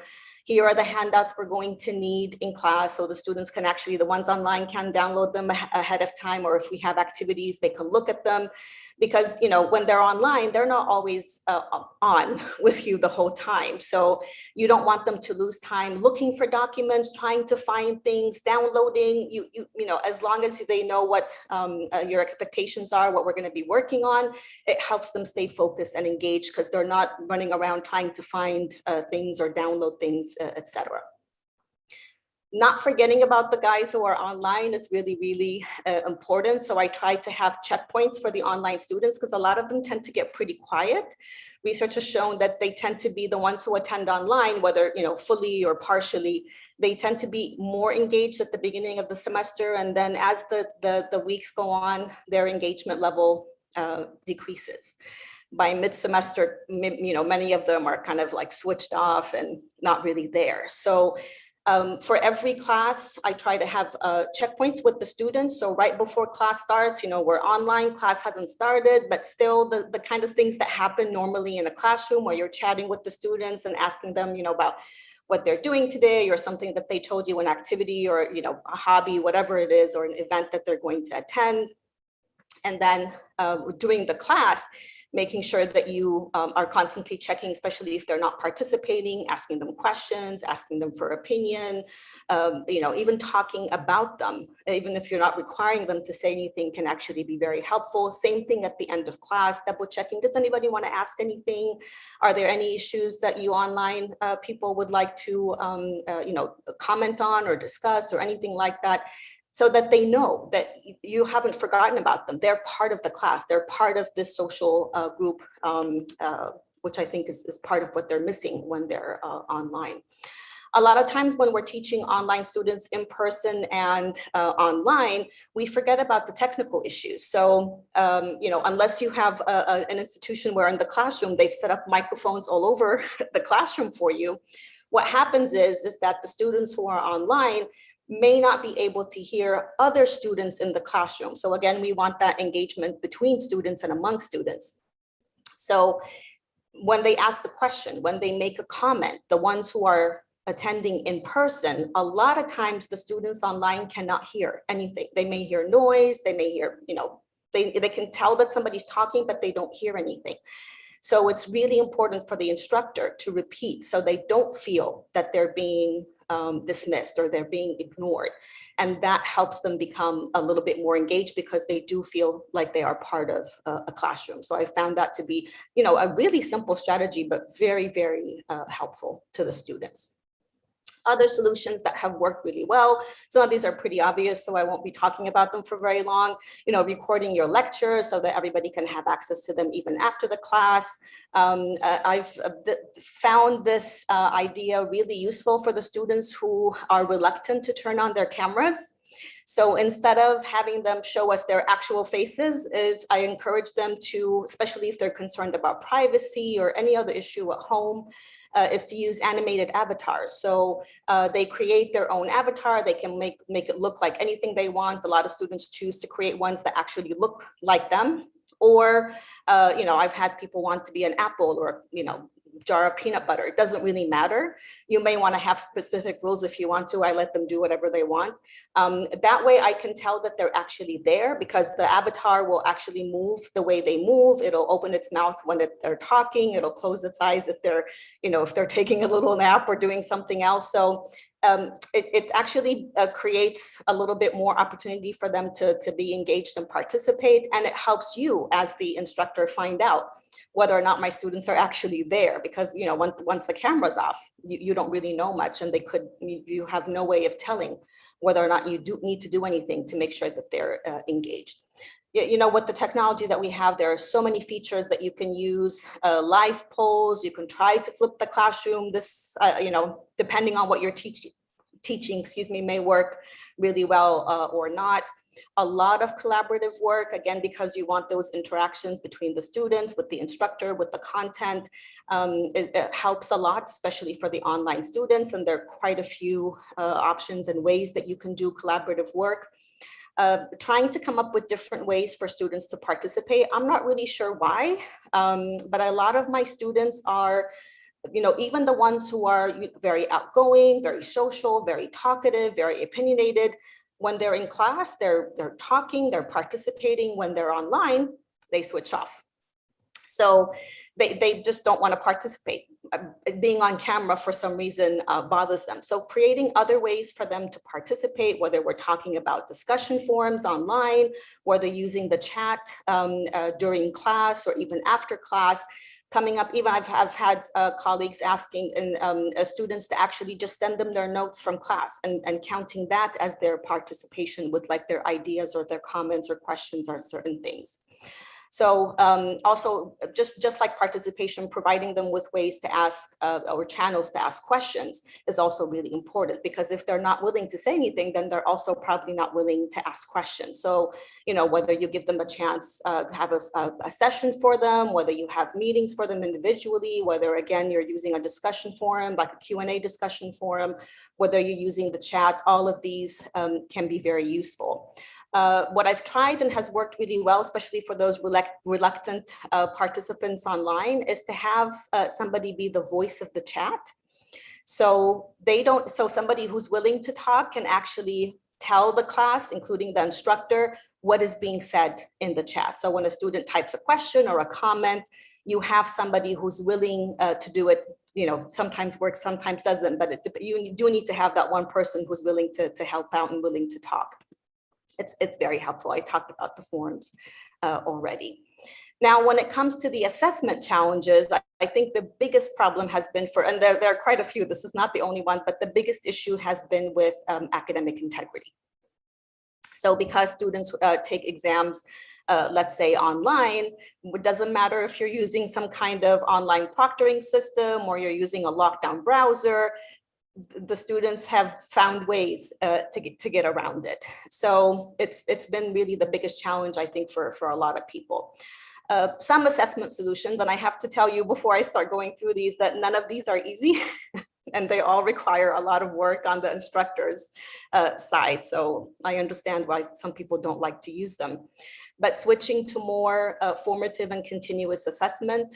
Here are the handouts we're going to need in class. So the students can actually, the ones online can download them ahead of time, or if we have activities, they can look at them. Because, you know, when they're online, they're not always on with you the whole time. So you don't want them to lose time looking for documents, trying to find things, downloading. You know, as long as they know what your expectations are, what we're going to be working on, it helps them stay focused and engaged because they're not running around trying to find things or download things, etc. Not forgetting about the guys who are online is really, really important. So I try to have checkpoints for the online students because a lot of them tend to get pretty quiet. Research has shown that they tend to be the ones who attend online, whether, you know, fully or partially, they tend to be more engaged at the beginning of the semester. And then as the weeks go on, their engagement level decreases. By mid-semester, you know, many of them are kind of like switched off and not really there. So for every class, I try to have checkpoints with the students. So right before class starts, you know, we're online, class hasn't started, but still the kind of things that happen normally in a classroom where you're chatting with the students and asking them, you know, about what they're doing today or something that they told you, an activity or, you know, a hobby, whatever it is, or an event that they're going to attend. And then during the class, making sure that you are constantly checking, especially if they're not participating, asking them questions, asking them for opinion, you know, even talking about them, even if you're not requiring them to say anything, can actually be very helpful. Same thing at the end of class, double checking. Does anybody want to ask anything? Are there any issues that you online people would like to, you know, comment on or discuss or anything like that? So that they know that you haven't forgotten about them. They're part of the class. They're part of this social group, which I think is part of what they're missing when they're online. A lot of times when we're teaching online students in person and online, we forget about the technical issues. So, you know, unless you have an institution where in the classroom, they've set up microphones all over the classroom for you, what happens is that the students who are online may not be able to hear other students in the classroom. So again, we want that engagement between students and among students. So when they ask the question, when they make a comment, the ones who are attending in person, a lot of times the students online cannot hear anything. They may hear noise, they may hear, you know, they can tell that somebody's talking, but they don't hear anything. So it's really important for the instructor to repeat so they don't feel that they're being dismissed or they're being ignored. And that helps them become a little bit more engaged because they do feel like they are part of a classroom. So I found that to be, you know, a really simple strategy, but very, very helpful to the students. Other solutions that have worked really well. Some of these are pretty obvious, so I won't be talking about them for very long. You know, recording your lectures so that everybody can have access to them even after the class. I've found this idea really useful for the students who are reluctant to turn on their cameras. So instead of having them show us their actual faces, I encourage them to, especially if they're concerned about privacy or any other issue at home, is to use animated avatars. So they create their own avatar. They can make it look like anything they want. A lot of students choose to create ones that actually look like them. Or, you know, I've had people want to be an apple or, you know, jar of peanut butter. It doesn't really matter. You may want to have specific rules if you want to. I let them do whatever they want. That way I can tell that they're actually there because the avatar will actually move the way they move. It'll open its mouth when they're talking. It'll close its eyes if they're, you know, if they're taking a little nap or doing something else. So it actually creates a little bit more opportunity for them to be engaged and participate. And it helps you as the instructor find out whether or not my students are actually there, because, you know, once the camera's off, you don't really know much, and you have no way of telling whether or not you do need to do anything to make sure that they're engaged. you know, with the technology that we have, there are so many features that you can use, live polls, you can try to flip the classroom. This, you know, depending on what you're teaching, excuse me, may work really well or not. A lot of collaborative work, again, because you want those interactions between the students, with the instructor, with the content. It helps a lot, especially for the online students. And there are quite a few options and ways that you can do collaborative work. Trying to come up with different ways for students to participate. I'm not really sure why, but a lot of my students are, you know, even the ones who are very outgoing, very social, very talkative, very opinionated, when they're in class, they're talking, they're participating. When they're online, they switch off. So they just don't want to participate. Being on camera for some reason bothers them. So creating other ways for them to participate, whether we're talking about discussion forums online, whether using the chat during class or even after class, coming up, even I've had colleagues asking students to actually just send them their notes from class and counting that as their participation with like their ideas or their comments or questions on certain things. So also just like participation, providing them with ways to ask or channels to ask questions is also really important, because if they're not willing to say anything, then they're also probably not willing to ask questions. So, you know, whether you give them a chance to have a session for them, whether you have meetings for them individually, whether again, you're using a discussion forum, like a Q&A discussion forum, whether you're using the chat, all of these can be very useful. What I've tried and has worked really well, especially for those reluctant participants online, is to have somebody be the voice of the chat. So somebody who's willing to talk can actually tell the class, including the instructor, what is being said in the chat. So when a student types a question or a comment, you have somebody who's willing to do it. You know, sometimes works, sometimes doesn't, but you do need to have that one person who's willing to help out and willing to talk. It's very helpful. I talked about the forums already. Now, when it comes to the assessment challenges, I think the biggest problem has been and there are quite a few, this is not the only one, but the biggest issue has been with academic integrity. So because students take exams, let's say online, it doesn't matter if you're using some kind of online proctoring system or you're using a lockdown browser, the students have found ways to get around it. So it's been really the biggest challenge, I think, for a lot of people. Some assessment solutions, and I have to tell you before I start going through these, that none of these are easy and they all require a lot of work on the instructor's side. So I understand why some people don't like to use them. But switching to more formative and continuous assessment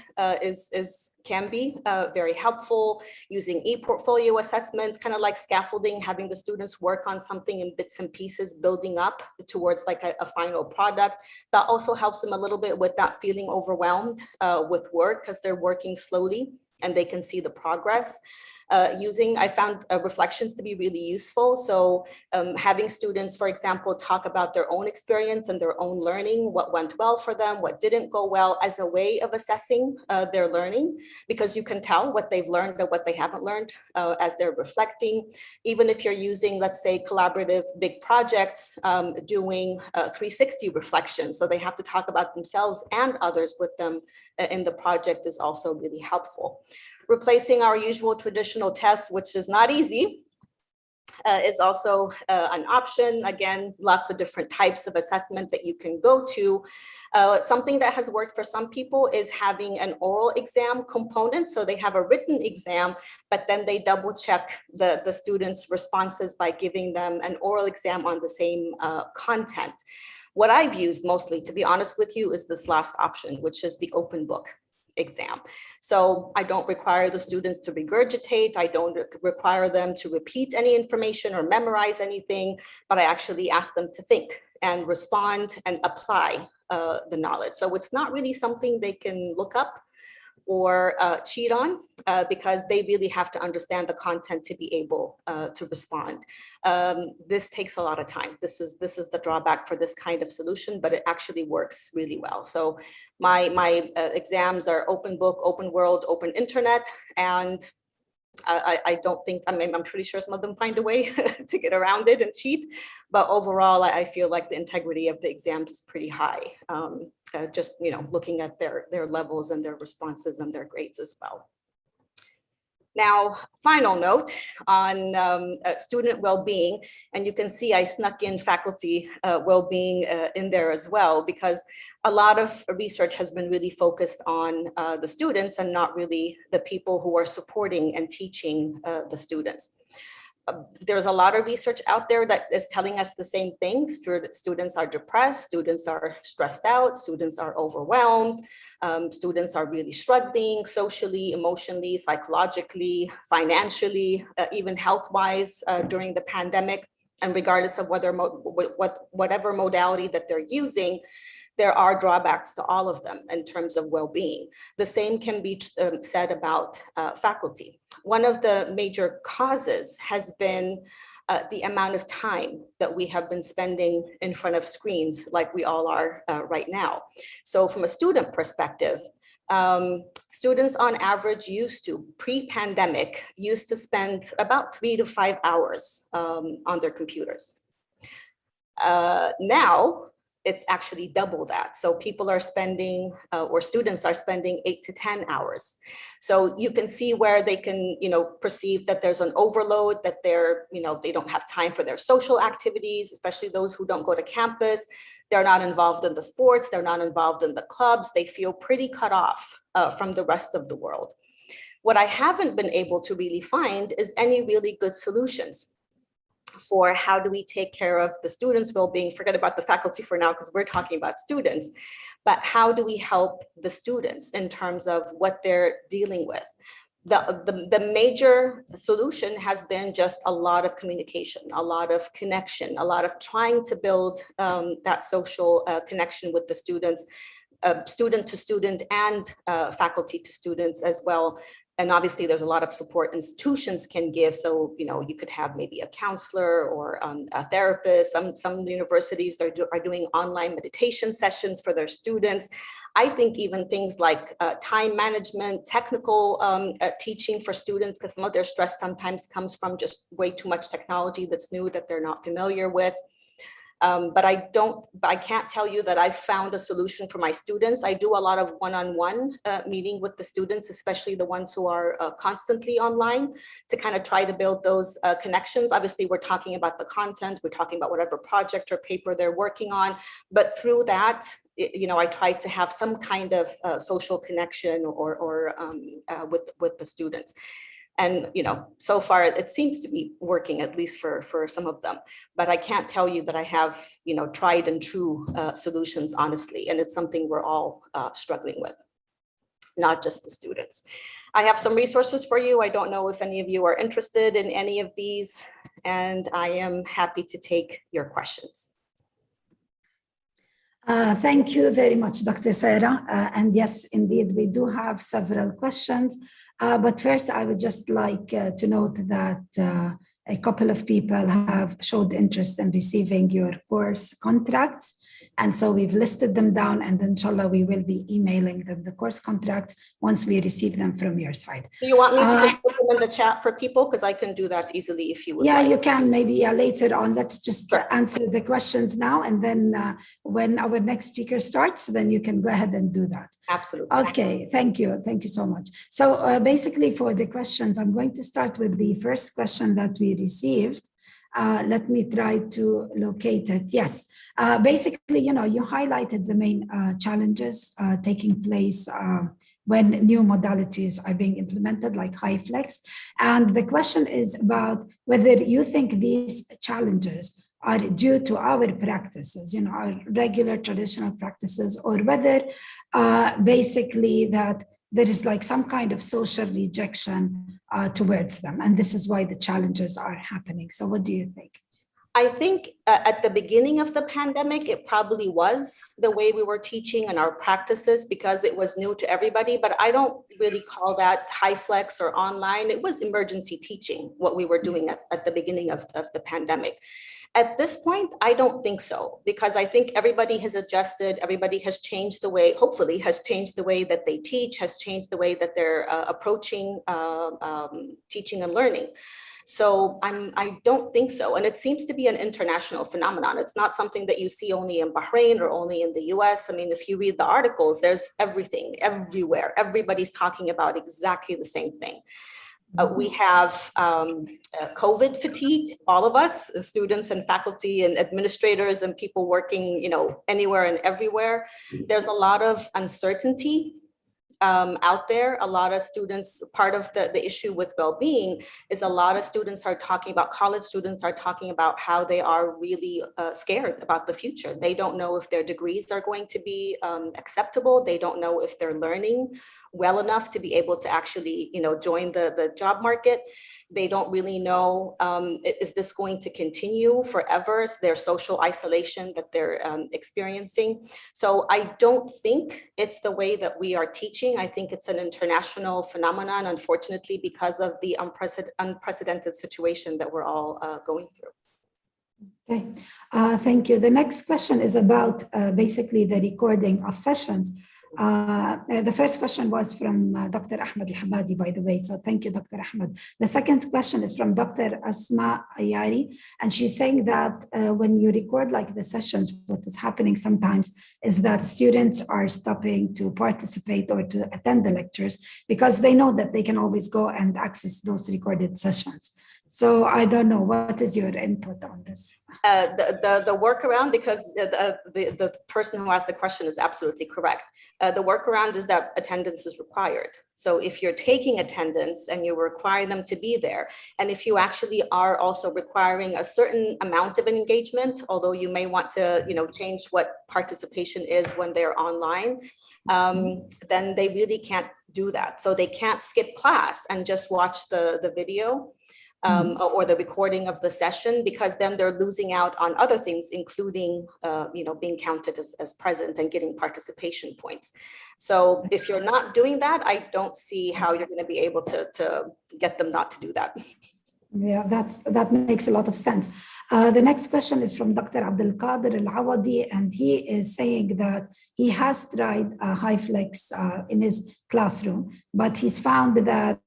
can be very helpful. Using e-portfolio assessments, kind of like scaffolding, having the students work on something in bits and pieces, building up towards like a final product. That also helps them a little bit with not feeling overwhelmed with work, because they're working slowly and they can see the progress. I found reflections to be really useful. So having students, for example, talk about their own experience and their own learning, what went well for them, what didn't go well, as a way of assessing their learning, because you can tell what they've learned and what they haven't learned as they're reflecting. Even if you're using, let's say, collaborative big projects, doing 360 reflections, so they have to talk about themselves and others with them in the project, is also really helpful. Replacing our usual traditional tests, which is not easy, is also an option. Again, lots of different types of assessment that you can go to. Something that has worked for some people is having an oral exam component. So they have a written exam, but then they double check the students' responses by giving them an oral exam on the same content. What I've used mostly, to be honest with you, is this last option, which is the open book exam. So I don't require the students to regurgitate. I don't require them to repeat any information or memorize anything, but I actually ask them to think and respond and apply the knowledge. So it's not really something they can look up or cheat on, because they really have to understand the content to be able to respond. This takes a lot of time. This is the drawback for this kind of solution, but it actually works really well. So my exams are open book, open world, open internet, and I don't think, I mean, I'm pretty sure some of them find a way to get around it and cheat, but overall, I feel like the integrity of the exams is pretty high. Just, looking at their levels and their responses and their grades as well. Now, final note on student well-being, and you can see I snuck in faculty well-being in there as well, because a lot of research has been really focused on the students and not really the people who are supporting and teaching the students. There's a lot of research out there that is telling us the same thing. Students are depressed, students are stressed out, students are overwhelmed, students are really struggling socially, emotionally, psychologically, financially, even health-wise during the pandemic. And regardless of whatever modality that they're using, there are drawbacks to all of them in terms of well-being. The same can be said about faculty. One of the major causes has been the amount of time that we have been spending in front of screens like we all are right now. So from a student perspective, students on average pre-pandemic used to spend about 3 to 5 hours on their computers. Now, it's actually double that. So people are spending, or students are spending 8 to 10 hours. So you can see where they can, perceive that there's an overload, that they don't have time for their social activities, especially those who don't go to campus. They're not involved in the sports. They're not involved in the clubs. They feel pretty cut off from the rest of the world. What I haven't been able to really find is any really good solutions for how do we take care of the students' well-being. Forget about the faculty for now, because we're talking about students, but how do we help the students in terms of what they're dealing with? The major solution has been just a lot of communication, a lot of connection, a lot of trying to build that social connection with the students, student to student and faculty to students as well. And obviously there's a lot of support institutions can give. So, you could have maybe a counselor or a therapist. Some universities are doing online meditation sessions for their students. I think even things like time management, technical teaching for students, because some of their stress sometimes comes from just way too much technology that's new that they're not familiar with. But I can't tell you that I've found a solution for my students. I do a lot of one-on-one meeting with the students, especially the ones who are constantly online, to kind of try to build those connections. Obviously, we're talking about the content, we're talking about whatever project or paper they're working on, but through that, I try to have some kind of social connection or with the students. And, so far it seems to be working, at least for some of them, but I can't tell you that I have, tried and true solutions, honestly. And it's something we're all struggling with, not just the students. I have some resources for you. I don't know if any of you are interested in any of these, and I am happy to take your questions. Thank you very much, Dr. Sarah. And yes, indeed, we do have several questions. But first, I would just like to note that a couple of people have showed interest in receiving your course contracts. And so we've listed them down, and inshallah, we will be emailing them the course contracts once we receive them from your side. Do you want me to just put them in the chat for people? Because I can do that easily if you would. Yeah, like. you can maybe later on. Let's just answer the questions now. And then when our next speaker starts, then you can go ahead and do that. Absolutely. Okay, thank you. Thank you so much. So basically for the questions, I'm going to start with the first question that we received. Let me try to locate it. Yes, basically, you highlighted the main challenges taking place when new modalities are being implemented, like HighFlex. And the question is about whether you think these challenges are due to our practices, our regular traditional practices, or whether basically that there is like some kind of social rejection towards them. And this is why the challenges are happening. So what do you think? I think at the beginning of the pandemic, it probably was the way we were teaching and our practices, because it was new to everybody, but I don't really call that HighFlex or online. It was emergency teaching, what we were doing at the beginning of the pandemic. At this point, I don't think so, because I think everybody has adjusted, everybody has changed the way, hopefully has changed the way that they teach, has changed the way that they're approaching teaching and learning. So I don't think so. And it seems to be an international phenomenon. It's not something that you see only in Bahrain or only in the US. I mean, if you read the articles, there's everything, everywhere. Everybody's talking about exactly the same thing. We have COVID fatigue, all of us, students and faculty and administrators and people working, you know, anywhere and everywhere. There's a lot of uncertainty out there. A lot of students, part of the issue with well-being is a lot of students are talking about, college students are talking about how they are really scared about the future. They don't know if their degrees are going to be acceptable. They don't know if they're learning well enough to be able to actually, you know, join the job market. They don't really know, is this going to continue forever? Their social isolation that they're experiencing. So I don't think it's the way that we are teaching. I think it's an international phenomenon, unfortunately, because of the unprecedented situation that we're all going through. Okay, thank you. The next question is about basically the recording of sessions. The first question was from Dr. Ahmed Al-Habadi, by the way. So thank you, Dr. Ahmed. The second question is from Dr. Asma Ayari. And she's saying that when you record like the sessions, what is happening sometimes is that students are stopping to participate or to attend the lectures because they know that they can always go and access those recorded sessions. So I don't know, what is your input on this? The workaround, because the person who asked the question is absolutely correct. The workaround is that attendance is required. So if you're taking attendance and you require them to be there, and if you actually are also requiring a certain amount of engagement, although you may want to, you know, change what participation is when they're online, then they really can't do that. So they can't skip class and just watch the video. Or the recording of the session, because then they're losing out on other things, including, you know, being counted as present and getting participation points. So if you're not doing that, I don't see how you're going to be able to get them not to do that. Yeah, that makes a lot of sense. The next question is from Dr. Abdul Qadir Al-Awadi, and he is saying that he has tried HyFlex in his classroom, but he's found that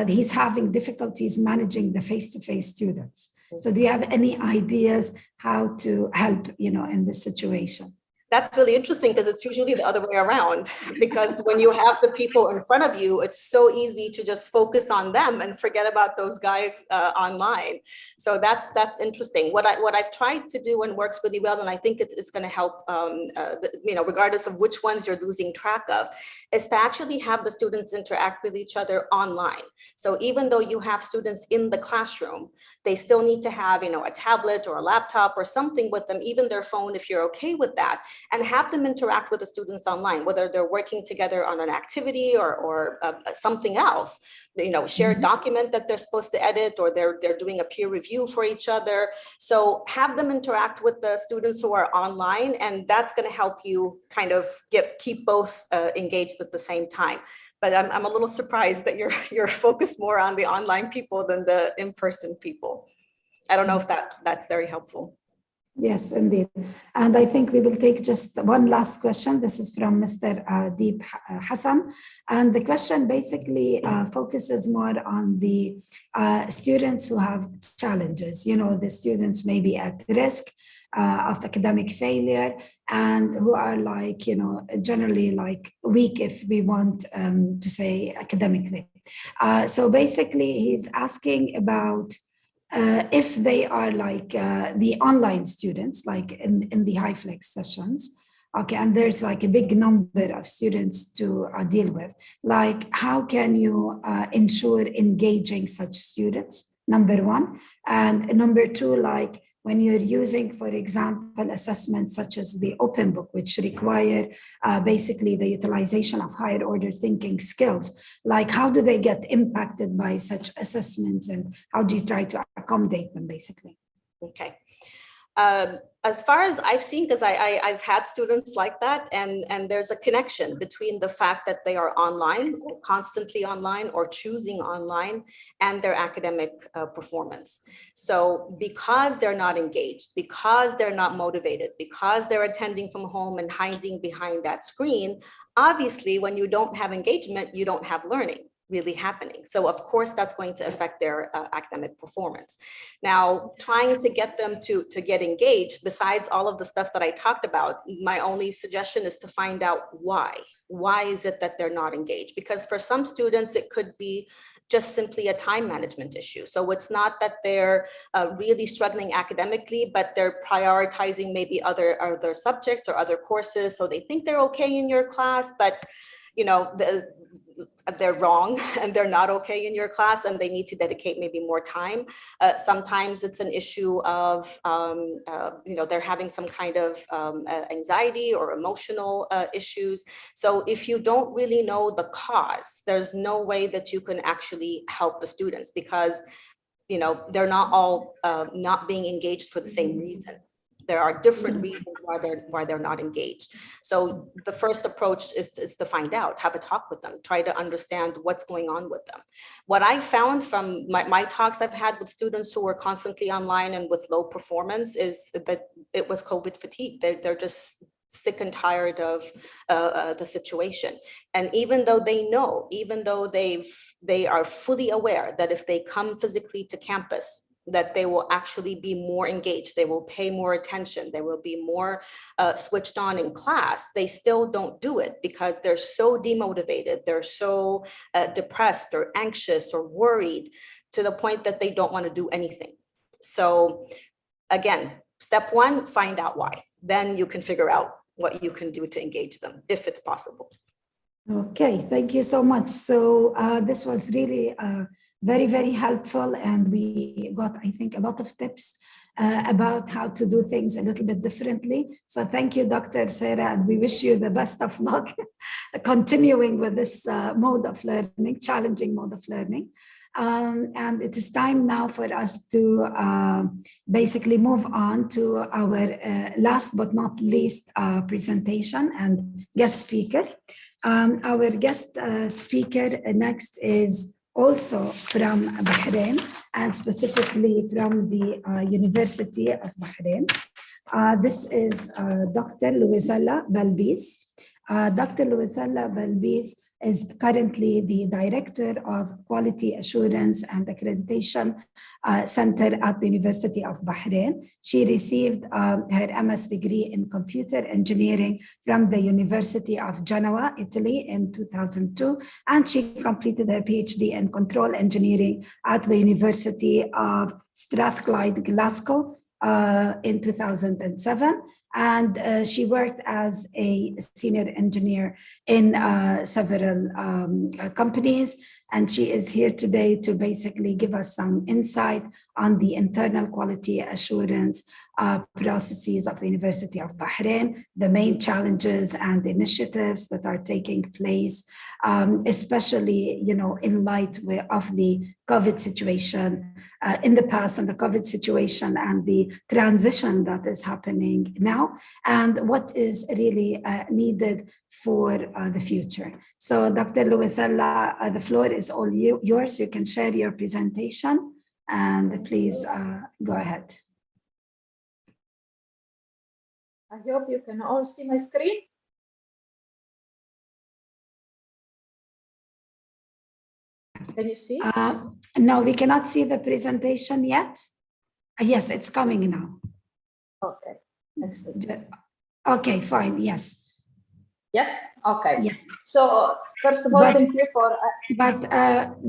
he's having difficulties managing the face-to-face students. So do you have any ideas how to help, you know, in this situation? That's really interesting, because it's usually the other way around, because when you have the people in front of you, it's so easy to just focus on them and forget about those guys online. So that's interesting. What I've tried to do and works really well, and I think it's going to help, you know, regardless of which ones you're losing track of, is to actually have the students interact with each other online. So even though you have students in the classroom, they still need to have, you know, a tablet or a laptop or something with them, even their phone, if you're okay with that, and have them interact with the students online, whether they're working together on an activity or something else, you know, shared document that they're supposed to edit, or they're doing a peer review for each other. So have them interact with the students who are online, and that's going to help you kind of keep both engaged at the same time. But I'm a little surprised that you're focused more on the online people than the in-person people. I don't know if that's very helpful. Yes, indeed. And I think we will take just one last question. This is from Mr. Deep Hassan. And the question basically focuses more on the students who have challenges. You know, the students may be at risk of academic failure and who are like, you know, generally like weak, if we want to say academically. So basically he's asking about if they are like the online students, like in the HyFlex sessions, okay, and there's like a big number of students to deal with, like how can you ensure engaging such students, number one, and number two, like when you're using, for example, assessments such as the open book, which require basically the utilization of higher order thinking skills, like how do they get impacted by such assessments and how do you try to accommodate them basically? Okay. as far as I've seen, because I've had students like that, and there's a connection between the fact that they are online, or constantly online, or choosing online, and their academic performance. So because they're not engaged, because they're not motivated, because they're attending from home and hiding behind that screen, obviously when you don't have engagement, you don't have learning really happening. So of course that's going to affect their academic performance. Now, trying to get them to get engaged, besides all of the stuff that I talked about, my only suggestion is to find out why. Why is it that they're not engaged? Because for some students, it could be just simply a time management issue. So it's not that they're really struggling academically, but they're prioritizing maybe other subjects or other courses. So they think they're okay in your class, but you know, they're wrong and they're not okay in your class, and they need to dedicate maybe more time. Sometimes it's an issue of, you know, they're having some kind of anxiety or emotional issues. So if you don't really know the cause, there's no way that you can actually help the students, because, you know, they're not all not being engaged for the same reason. There are different reasons why they're not engaged. So the first approach is to find out, have a talk with them, try to understand what's going on with them. What I found from my talks I've had with students who were constantly online and with low performance is that it was COVID fatigue. They're just sick and tired of the situation. And even though they know, even though they are fully aware that if they come physically to campus, that they will actually be more engaged, they will pay more attention, they will be more switched on in class, they still don't do it because they're so demotivated, they're so depressed or anxious or worried, to the point that they don't want to do anything. So again, step one, find out why. Then you can figure out what you can do to engage them, if it's possible. Okay, thank you so much. So this was really very, very helpful, and we got, I think, a lot of tips about how to do things a little bit differently. So thank you, Dr. Sarah, and we wish you the best of luck continuing with this mode of learning, challenging mode of learning. And it is time now for us to basically move on to our last but not least presentation and guest speaker. Our guest speaker next is also from Bahrain, and specifically from the University of Bahrain. This is Dr. Louisella Balbis. Dr. Louisella Balbis is currently the Director of Quality Assurance and Accreditation Center at the University of Bahrain. She received her MS degree in computer engineering from the University of Genoa, Italy in 2002, and she completed her PhD in control engineering at the University of Strathclyde, Glasgow in 2007. And she worked as a senior engineer in several companies. And she is here today to basically give us some insight on the internal quality assurance processes of the University of Bahrain, the main challenges and initiatives that are taking place, especially, you know, in light of the COVID situation in the past, and the COVID situation and the transition that is happening now, and what is really needed for the future. So Dr. Louisella, the floor is all yours. You can share your presentation, and please go ahead. I hope you can all see my screen. Can you see? No, we cannot see the presentation yet. Yes, it's coming now. Okay. Excellent. Okay, fine. Yes. Yes. Okay. Yes. So first of all, thank you for. But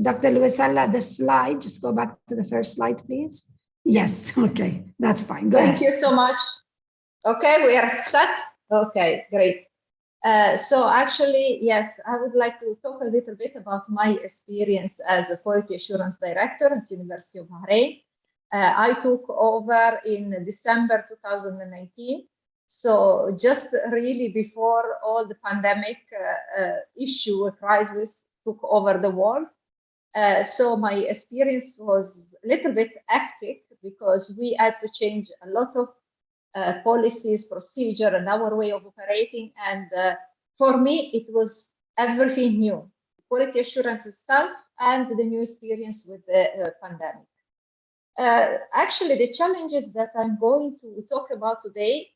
Dr. Louisella, the slide. Just go back to the first slide, please. Yes. Okay, that's fine. Go ahead. Thank you so much. Okay, we are set. Okay, great. So actually, yes, I would like to talk a little bit about my experience as a quality assurance director at University of Bahrain. I took over in December 2019. So just really before all the pandemic crisis took over the world. So my experience was a little bit hectic because we had to change a lot of policies, procedure, and our way of operating. And for me, it was everything new, quality assurance itself and the new experience with the pandemic. Actually, the challenges that I'm going to talk about today,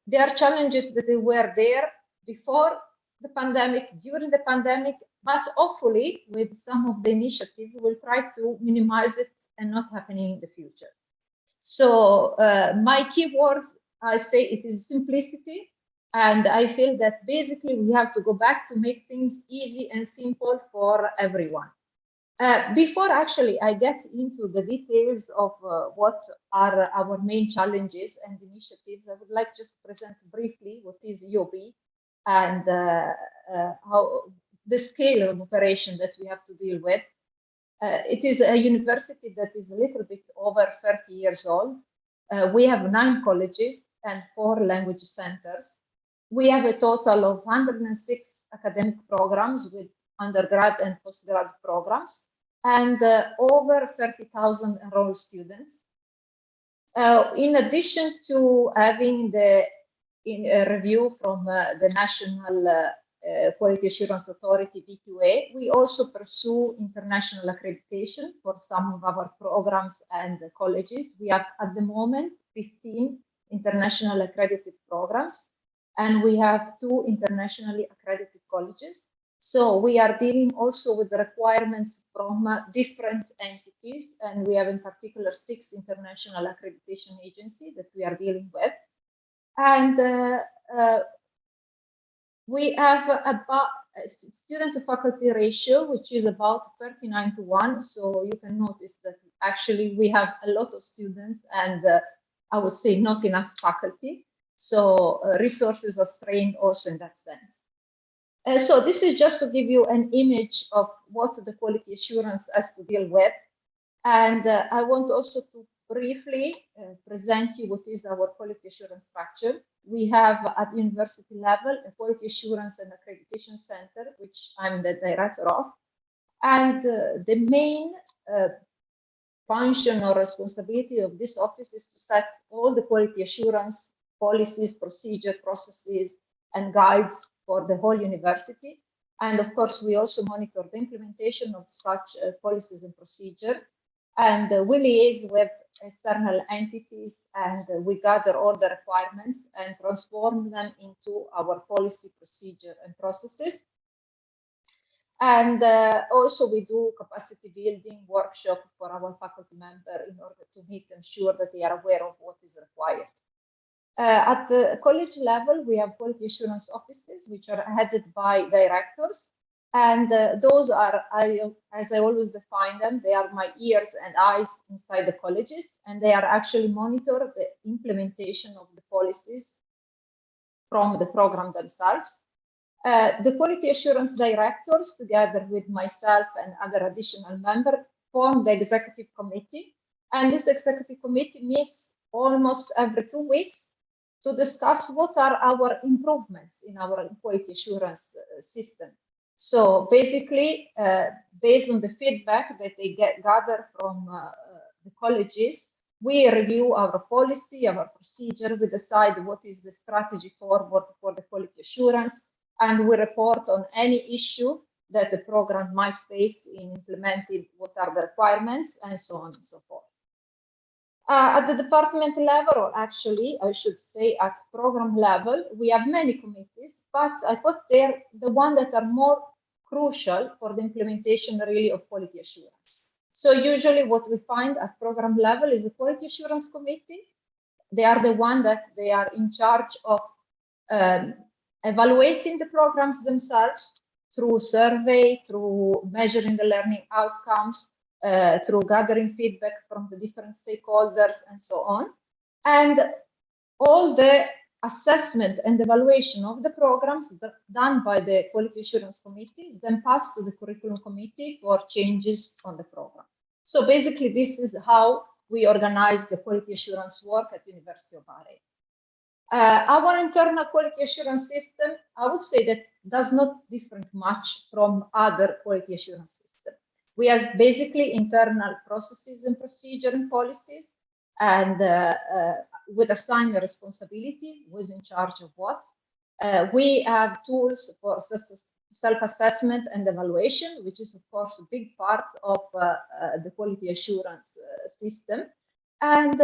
they are challenges that they were there before the pandemic, during the pandemic, but hopefully with some of the initiatives, we'll try to minimize it and not happening in the future. So my keywords, I say it is simplicity. And I feel that basically we have to go back to make things easy and simple for everyone. Before actually I get into the details of what are our main challenges and initiatives, I would like just to present briefly what is UOB and how the scale of operation that we have to deal with. It is a university that is a little bit over 30 years old. We have 9 colleges and 4 language centers. We have a total of 106 academic programs with undergrad and postgrad programs, and over 30,000 enrolled students. In addition to having the review from the National Quality Assurance Authority, VQA, we also pursue international accreditation for some of our programs and colleges. We have at the moment 15 international accredited programs, and we have 2 internationally accredited colleges. So we are dealing also with the requirements from different entities, and we have in particular 6 international accreditation agencies that we are dealing with. And we have about a student to faculty ratio, which is about 39:1. So you can notice that actually we have a lot of students and I would say not enough faculty. So resources are strained also in that sense. So this is just to give you an image of what the quality assurance has to deal with. And I want also to briefly present you what is our quality assurance structure. We have at university level a quality assurance and accreditation center, which I'm the director of. And the main function or responsibility of this office is to set all the quality assurance policies, procedure, processes, and guides for the whole university. And of course, we also monitor the implementation of such policies and procedure. And we liaise with external entities, and we gather all the requirements and transform them into our policy, procedure, and processes. And also we do capacity building workshop for our faculty member in order to make them sure that they are aware of what is required. At the college level, we have quality assurance offices, which are headed by directors. And those are, as I always define them, they are my ears and eyes inside the colleges, and they are actually monitor the implementation of the policies from the program themselves. The quality assurance directors, together with myself and other additional members, form the executive committee. And this executive committee meets almost every 2 weeks to discuss what are our improvements in our quality assurance system. So basically, based on the feedback that they gather from the colleges, we review our policy, our procedure, we decide what is the strategy forward for the quality assurance, and we report on any issue that the program might face in implementing what are the requirements, and so on and so forth. At the department level, or actually, I should say at program level, we have many committees, but I put there the ones that are more crucial for the implementation really of quality assurance. So usually what we find at program level is the quality assurance committee. They are the one that they are in charge of evaluating the programs themselves through survey, through measuring the learning outcomes, through gathering feedback from the different stakeholders and so on. And all the assessment and evaluation of the programs done by the quality assurance committee is then passed to the curriculum committee for changes on the program. So basically, this is how we organize the quality assurance work at the University of Bahrain. Our internal quality assurance system, I would say that does not differ much from other quality assurance systems. We have basically internal processes and procedure and policies, and with assigned responsibility, who's in charge of what. We have tools for self-assessment and evaluation, which is of course a big part of the quality assurance system. And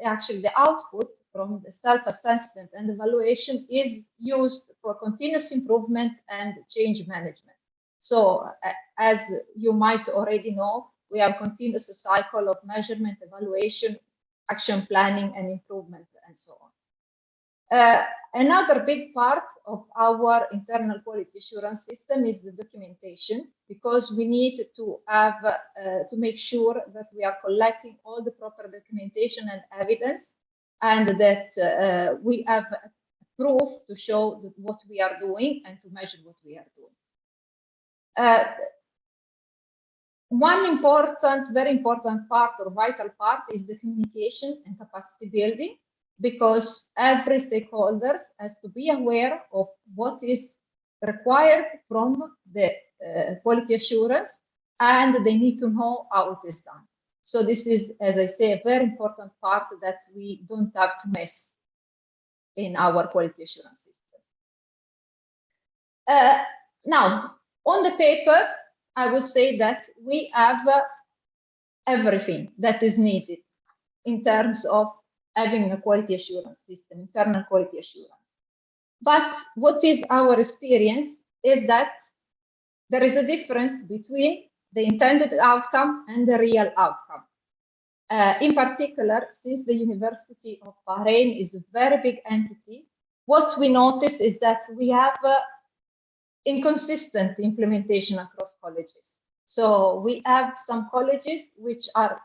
actually the output from the self-assessment and evaluation is used for continuous improvement and change management. So as you might already know, we have continuous cycle of measurement, evaluation, action planning, and improvement, and so on. Another big part of our internal quality assurance system is the documentation, because we need to have to make sure that we are collecting all the proper documentation and evidence, and that we have proof to show that what we are doing and to measure what we are doing. One important, very important part or vital part is the communication and capacity building, because every stakeholder has to be aware of what is required from the quality assurance, and they need to know how it is done. So this is, as I say, a very important part that we don't have to miss in our quality assurance system. Now, on the paper, I will say that we have everything that is needed in terms of having a quality assurance system, internal quality assurance. But what is our experience is that there is a difference between the intended outcome and the real outcome. In particular, since the University of Bahrain is a very big entity, what we notice is that we have inconsistent implementation across colleges. So we have some colleges which are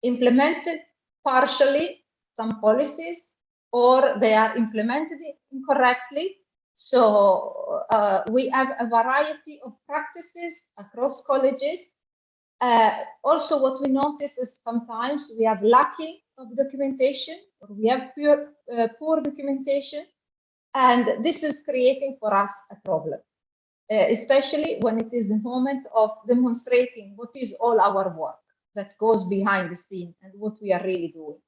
implemented partially, some policies, or they are implemented incorrectly. So we have a variety of practices across colleges. Also, what we notice is sometimes we have lacking of documentation, or we have poor documentation, and this is creating for us a problem, especially when it is the moment of demonstrating what is all our work that goes behind the scene and what we are really doing.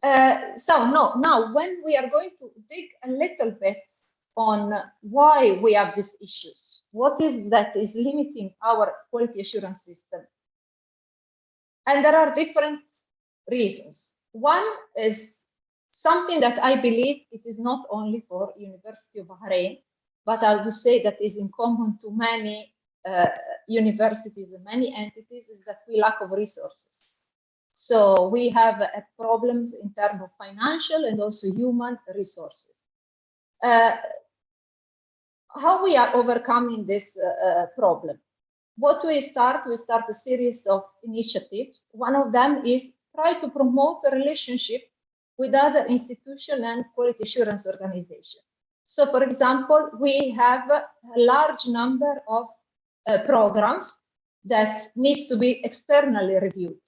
Now, when we are going to dig a little bit on why we have these issues, what is that is limiting our quality assurance system? And there are different reasons. One is something that I believe it is not only for University of Bahrain, but I would say that is in common to many universities and many entities, is that we lack of resources. So we have problems in terms of financial and also human resources. How we are overcoming this problem? What we start a series of initiatives. One of them is try to promote a relationship with other institutions and quality assurance organizations. So, for example, we have a large number of programs that needs to be externally reviewed.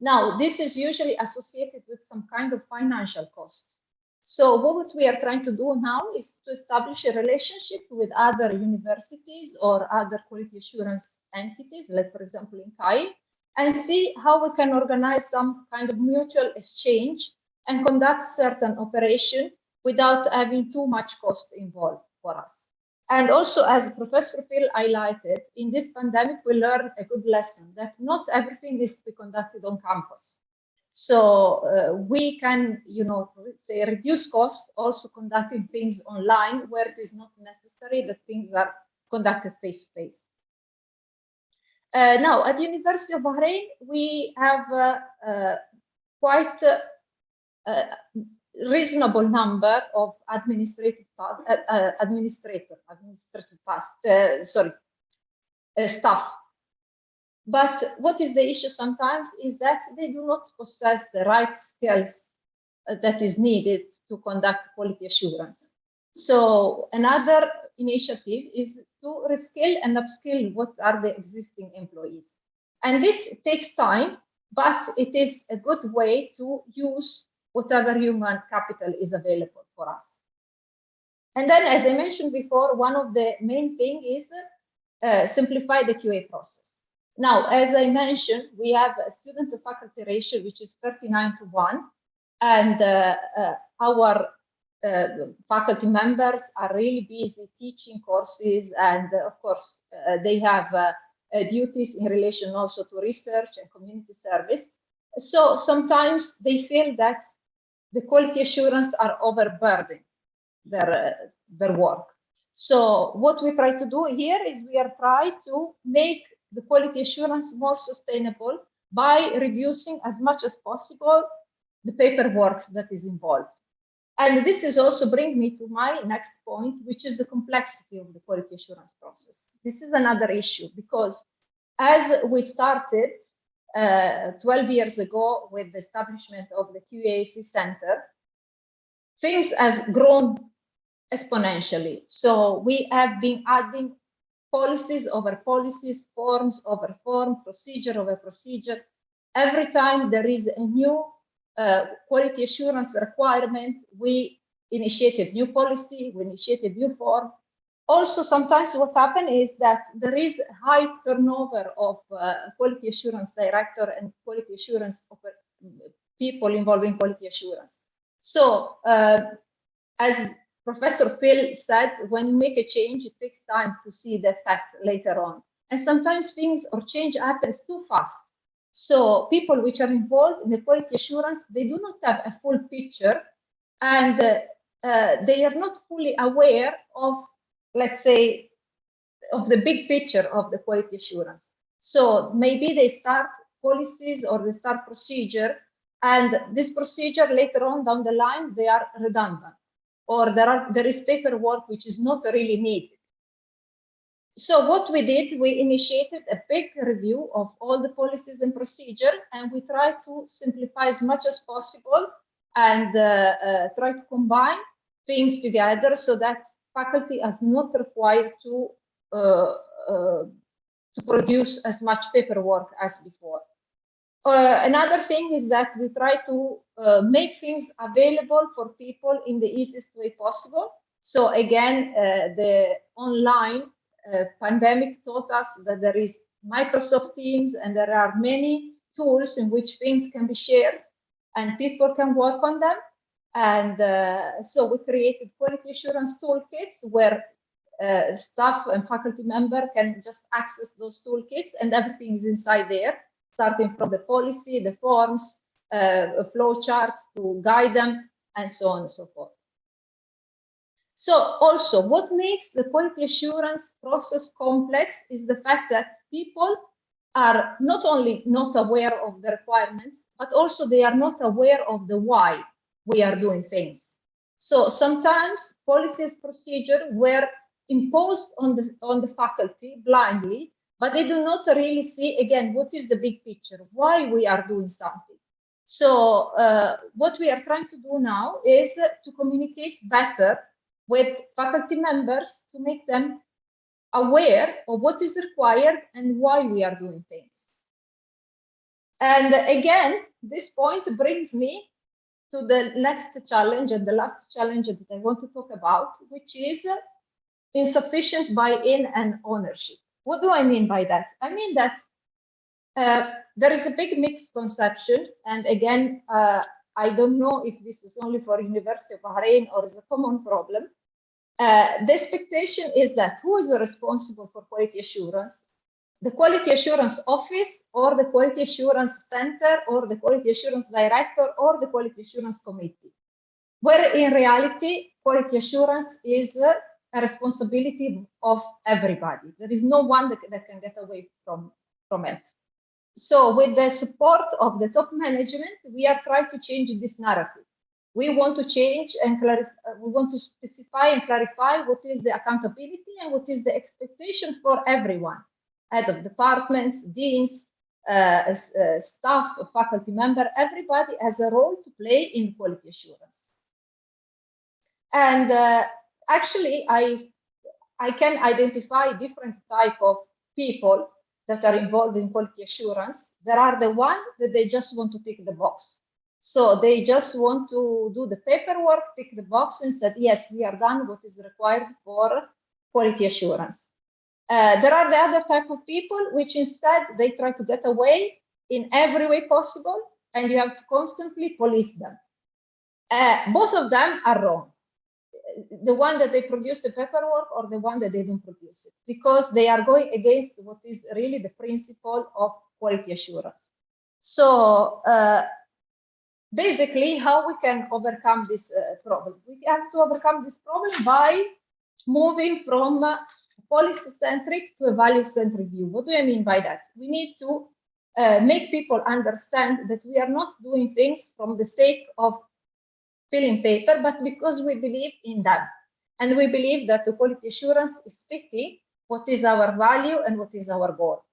Now, this is usually associated with some kind of financial costs. So what we are trying to do now is to establish a relationship with other universities or other quality assurance entities, like for example in CAI, and see how we can organize some kind of mutual exchange and conduct certain operation without having too much cost involved for us. And also, as Professor Phil highlighted, in this pandemic, we learned a good lesson that not everything is to be conducted on campus. So we can, say reduce costs also conducting things online where it is not necessary that things are conducted face to face. Now, at the University of Bahrain, we have quite reasonable number of administrative staff. But what is the issue sometimes is that they do not possess the right skills that is needed to conduct quality assurance. So another initiative is to reskill and upskill what are the existing employees. And this takes time, but it is a good way to use whatever human capital is available for us. And then, as I mentioned before, one of the main things is simplify the QA process. Now, as I mentioned, we have a student to faculty ratio, which is 39:1, and our faculty members are really busy teaching courses, and of course, they have duties in relation also to research and community service. So sometimes they feel that the quality assurance are overburdening their work. So what we try to do here is we are trying to make the quality assurance more sustainable by reducing as much as possible the paperwork that is involved. And this is also bring me to my next point, which is the complexity of the quality assurance process. This is another issue because as we started 12 years ago with the establishment of the QAC Center, things have grown exponentially. So we have been adding policies over policies, forms over form, procedure over procedure. Every time there is a new quality assurance requirement, we initiated new policy, we initiated new form. Also, sometimes what happens is that there is high turnover of quality assurance director and quality assurance people involved in quality assurance. So, as Professor Phil said, when you make a change, it takes time to see the effect later on. And sometimes things or change happens too fast. So people which are involved in the quality assurance, they do not have a full picture, and they are not fully aware of, let's say, of the big picture of the quality assurance. So maybe they start policies or they start procedure, and this procedure later on down the line, they are redundant, or there is paperwork which is not really needed. So what we did, we initiated a big review of all the policies and procedure, and we tried to simplify as much as possible and try to combine things together so that faculty is not required to produce as much paperwork as before. Another thing is that we try to make things available for people in the easiest way possible. So again, the online pandemic taught us that there is Microsoft Teams and there are many tools in which things can be shared and people can work on them. And so we created quality assurance toolkits where staff and faculty member can just access those toolkits, and everything is inside there, starting from the policy, the forms, flow charts to guide them, and so on and so forth. So also, what makes the quality assurance process complex is the fact that people are not only not aware of the requirements, but also they are not aware of the why we are doing things. So sometimes policies, procedure were imposed on the faculty blindly, but they do not really see, again, what is the big picture, why we are doing something. So what we are trying to do now is to communicate better with faculty members to make them aware of what is required and why we are doing things. And again, this point brings me to the next challenge and the last challenge that I want to talk about, which is insufficient buy-in and ownership. What do I mean by that? I mean that there is a big misconception, and again, I don't know if this is only for University of Bahrain or is a common problem. The expectation is that who is responsible for quality assurance? The quality assurance office, or the quality assurance center, or the quality assurance director, or the quality assurance committee. Where in reality, quality assurance is a responsibility of everybody. There is no one that can get away from it. So with the support of the top management, we are trying to change this narrative. We want to change and clarify, we want to specify and clarify what is the accountability and what is the expectation for everyone, head of departments, deans, staff, faculty member, everybody has a role to play in quality assurance. And actually, I can identify different type of people that are involved in quality assurance. There are the ones that they just want to tick the box. So they just want to do the paperwork, tick the box and said, yes, we are done what is required for quality assurance. There are the other type of people which instead they try to get away in every way possible, and you have to constantly police them. Both of them are wrong. The one that they produce the paperwork or the one that they don't produce it, because they are going against what is really the principle of quality assurance. So basically, how we can overcome this problem? We have to overcome this problem by moving from policy-centric to a value-centric view. What do I mean by that? We need to make people understand that we are not doing things from the sake of filling paper, but because we believe in them. And we believe that the quality assurance is fitting what is our value and what is our goal.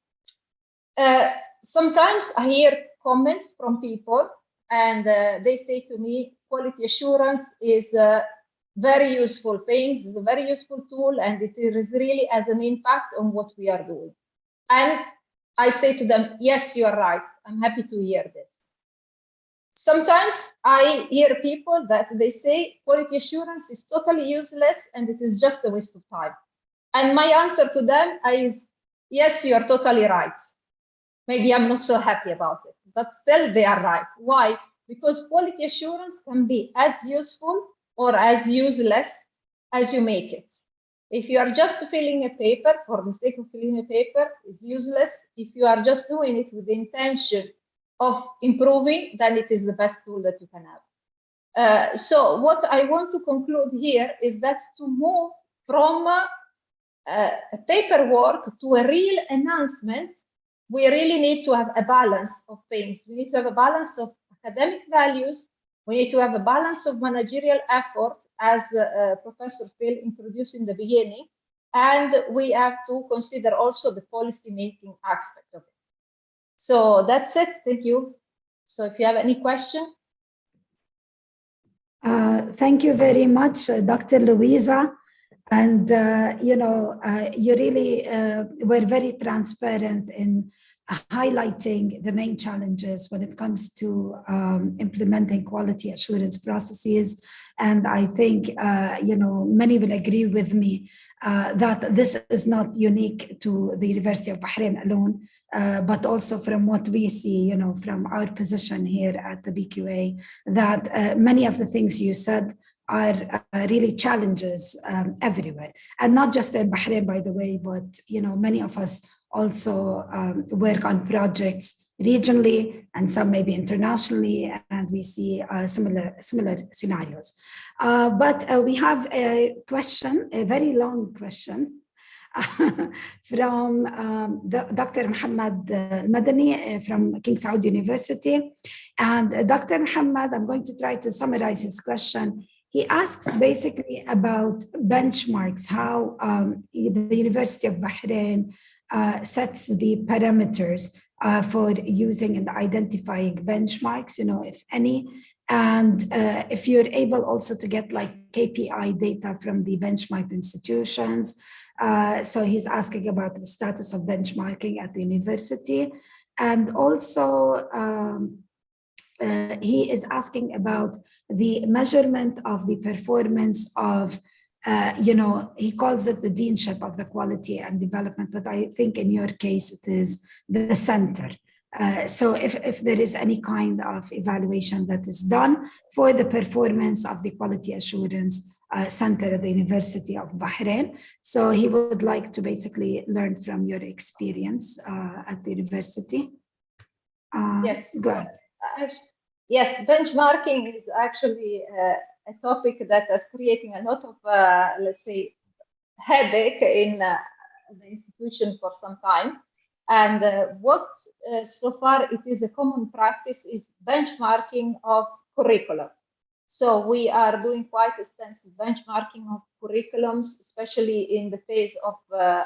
Sometimes I hear comments from people and they say to me, quality assurance is a very useful thing, it's a very useful tool, and it is really has an impact on what we are doing. And I say to them, yes, you are right. I'm happy to hear this. Sometimes I hear people that they say quality assurance is totally useless and it is just a waste of time. And my answer to them is, yes, you are totally right. Maybe I'm not so happy about it, but still they are right. Why? Because quality assurance can be as useful or as useless as you make it. If you are just filling a paper for the sake of filling a paper, it's useless. If you are just doing it with the intention of improving, then it is the best tool that you can have. So what I want to conclude here is that to move from paperwork to a real enhancement, we really need to have a balance of things. We need to have a balance of academic values. We need to have a balance of managerial effort, as Professor Phil introduced in the beginning. And we have to consider also the policy-making aspect of it. So that's it. Thank you. So if you have any question. Thank you very much, Dr. Louisa. And, you really were very transparent in highlighting the main challenges when it comes to implementing quality assurance processes. And I think, many will agree with me that this is not unique to the University of Bahrain alone, but also from what we see, from our position here at the BQA, that many of the things you said are really challenges everywhere. And not just in Bahrain, by the way, but, many of us also work on projects regionally and some maybe internationally, and we see similar scenarios. But we have a question, a very long question from Dr. Muhammad Madani from King Saud University. And Dr. Muhammad, I'm going to try to summarize his question. He asks basically about benchmarks, how the University of Bahrain sets the parameters for using and identifying benchmarks, if any, and if you're able also to get like KPI data from the benchmark institutions. So he's asking about the status of benchmarking at the university. And also he is asking about the measurement of the performance of, he calls it the deanship of the quality and development, but I think in your case it is the center. So if there is any kind of evaluation that is done for the performance of the quality assurance center at the University of Bahrain. So he would like to basically learn from your experience at the university. Yes. Go ahead. Yes, benchmarking is actually a topic that is creating a lot of, let's say, headache in the institution for some time. And what so far it is a common practice is benchmarking of curriculum. So we are doing quite extensive benchmarking of curriculums, especially in the phase of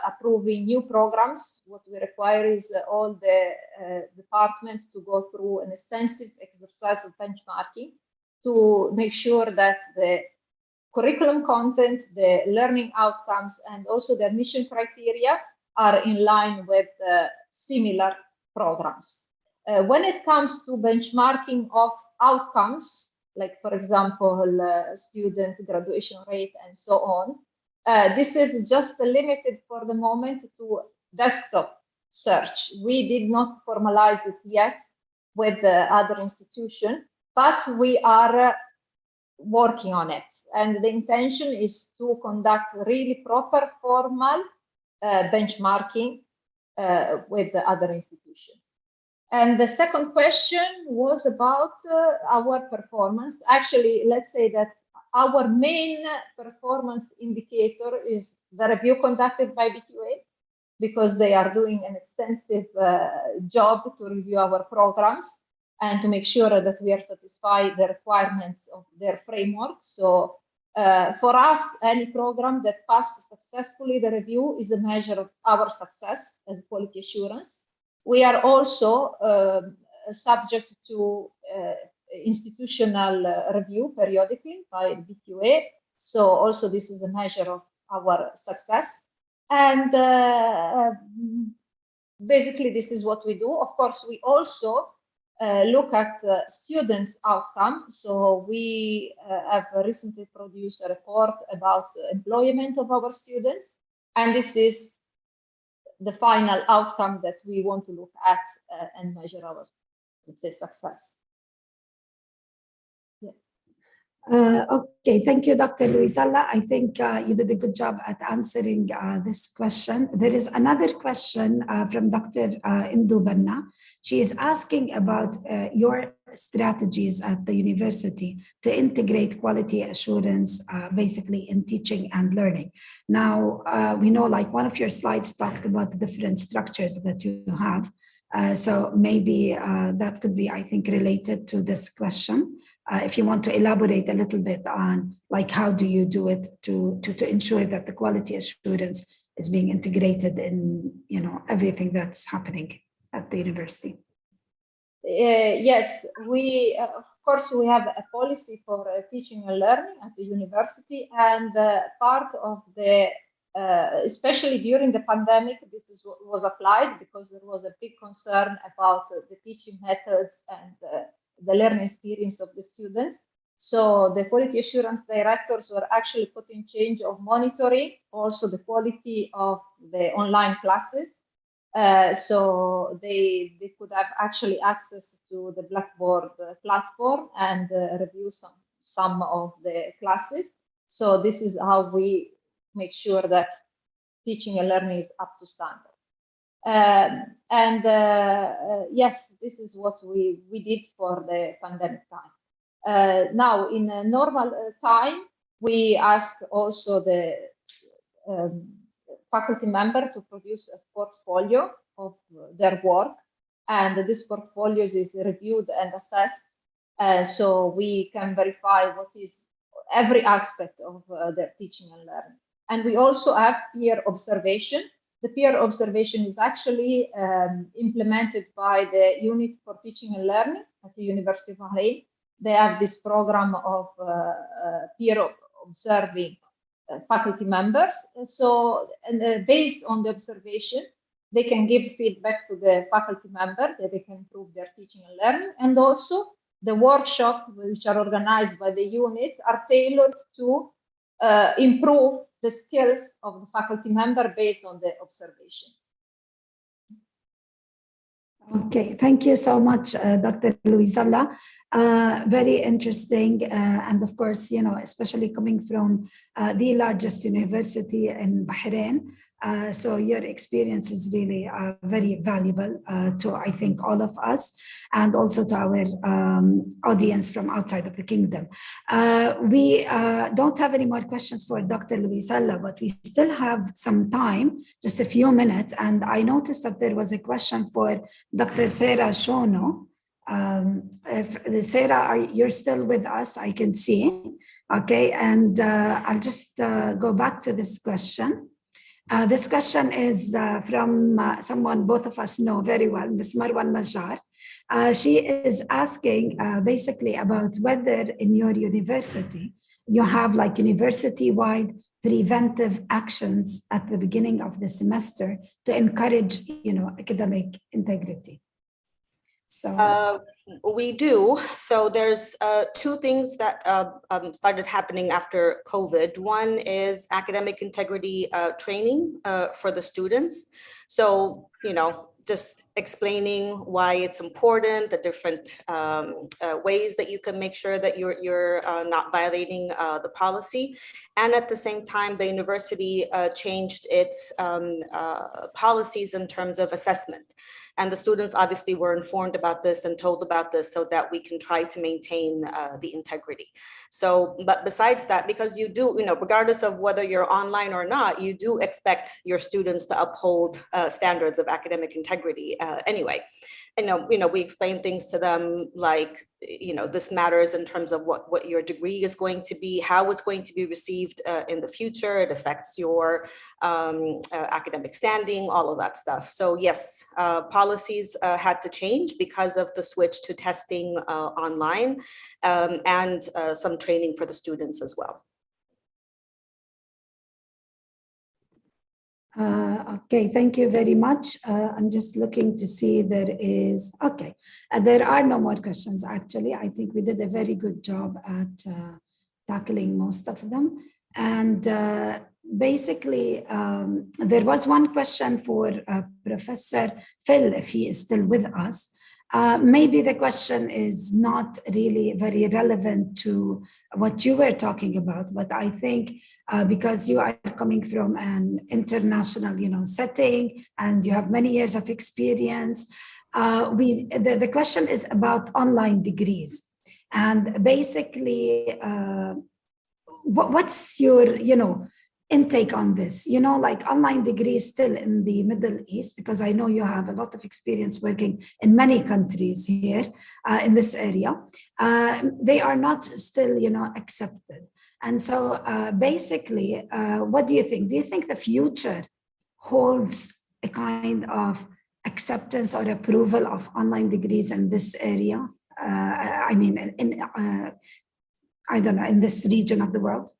approving new programs. What we require is all the departments to go through an extensive exercise of benchmarking to make sure that the curriculum content, the learning outcomes, and also the admission criteria are in line with similar programs. When it comes to benchmarking of outcomes, like, for example, student graduation rate and so on, This is just limited for the moment to desktop search. We did not formalize it yet with the other institution, but we are working on it. And the intention is to conduct really proper formal benchmarking with the other institution. And the second question was about our performance. Actually, let's say that our main performance indicator is the review conducted by BQA, because they are doing an extensive job to review our programs and to make sure that we are satisfying the requirements of their framework. So for us, any program that passes successfully the review is a measure of our success as quality assurance. We are also subject to institutional review periodically by BQA. So also this is a measure of our success. And basically this is what we do. Of course, we also look at students' outcome. So we have recently produced a report about the employment of our students. And this is the final outcome that we want to look at and measure our, let's say, success. Okay, thank you, Dr. Luisella. I think you did a good job at answering this question. There is another question from Dr. Indu Banna. She is asking about your strategies at the university to integrate quality assurance basically in teaching and learning. Now, we know like one of your slides talked about the different structures that you have. So maybe that could be, I think, related to this question. If you want to elaborate a little bit on like how do you do it to ensure that the quality assurance is being integrated in everything that's happening at the university. Yes, we of course we have a policy for teaching and learning at the university, and part of the especially during the pandemic, this was applied because there was a big concern about the teaching methods and the learning experience of the students. So the quality assurance directors were actually put in charge of monitoring also the quality of the online classes. So they could have actually access to the Blackboard platform and review some of the classes. So this is how we make sure that teaching and learning is up to standard. Yes, this is what we did for the pandemic time. Now, in a normal time, we ask also the faculty member to produce a portfolio of their work, and this portfolio is reviewed and assessed, so we can verify what is every aspect of their teaching and learning. And we also have peer observation. The peer observation is actually implemented by the Unit for Teaching and Learning at the University of Bahrain. They have this program of peer observing faculty members. So based on the observation, they can give feedback to the faculty member that they can improve their teaching and learning. And also the workshops, which are organized by the unit, are tailored to improve the skills of the faculty member based on the observation. Okay, thank you so much, Dr. Luisella. Very interesting, and of course, especially coming from the largest university in Bahrain. So your experience is really very valuable to, I think, all of us, and also to our audience from outside of the kingdom. We don't have any more questions for Dr. Luisella, but we still have some time, just a few minutes. And I noticed that there was a question for Dr. Sarah Shono. If Sarah, you're still with us, I can see. Okay, and I'll just go back to this question. This question is from someone both of us know very well, Ms. Marwan Najjar. She is asking basically about whether in your university you have like university-wide preventive actions at the beginning of the semester to encourage, academic integrity. So we do. So there's two things that started happening after COVID. One is academic integrity training for the students. So, just explaining why it's important, the different ways that you can make sure that you're not violating the policy. And at the same time, the university changed its policies in terms of assessment. And the students obviously were informed about this and told about this so that we can try to maintain the integrity. So, but besides that, because you do, regardless of whether you're online or not, you do expect your students to uphold standards of academic integrity anyway. And, we explain things to them like, this matters in terms of what your degree is going to be, how it's going to be received in the future. It affects your academic standing, all of that stuff. So yes, policies had to change because of the switch to testing online and some training for the students as well. Okay, thank you very much. I'm just looking to see there is, okay. There are no more questions, actually. I think we did a very good job at tackling most of them. And basically, there was one question for Professor Phil, if he is still with us. Maybe the question is not really very relevant to what you were talking about, but I think because you are coming from an international, setting, and you have many years of experience, the question is about online degrees, and basically, what's your, intake on this? Like online degrees still in the Middle East, because I know you have a lot of experience working in many countries here in this area. They are not still, accepted. And so basically, what do you think? Do you think the future holds a kind of acceptance or approval of online degrees in this area? I mean, I don't know, in this region of the world?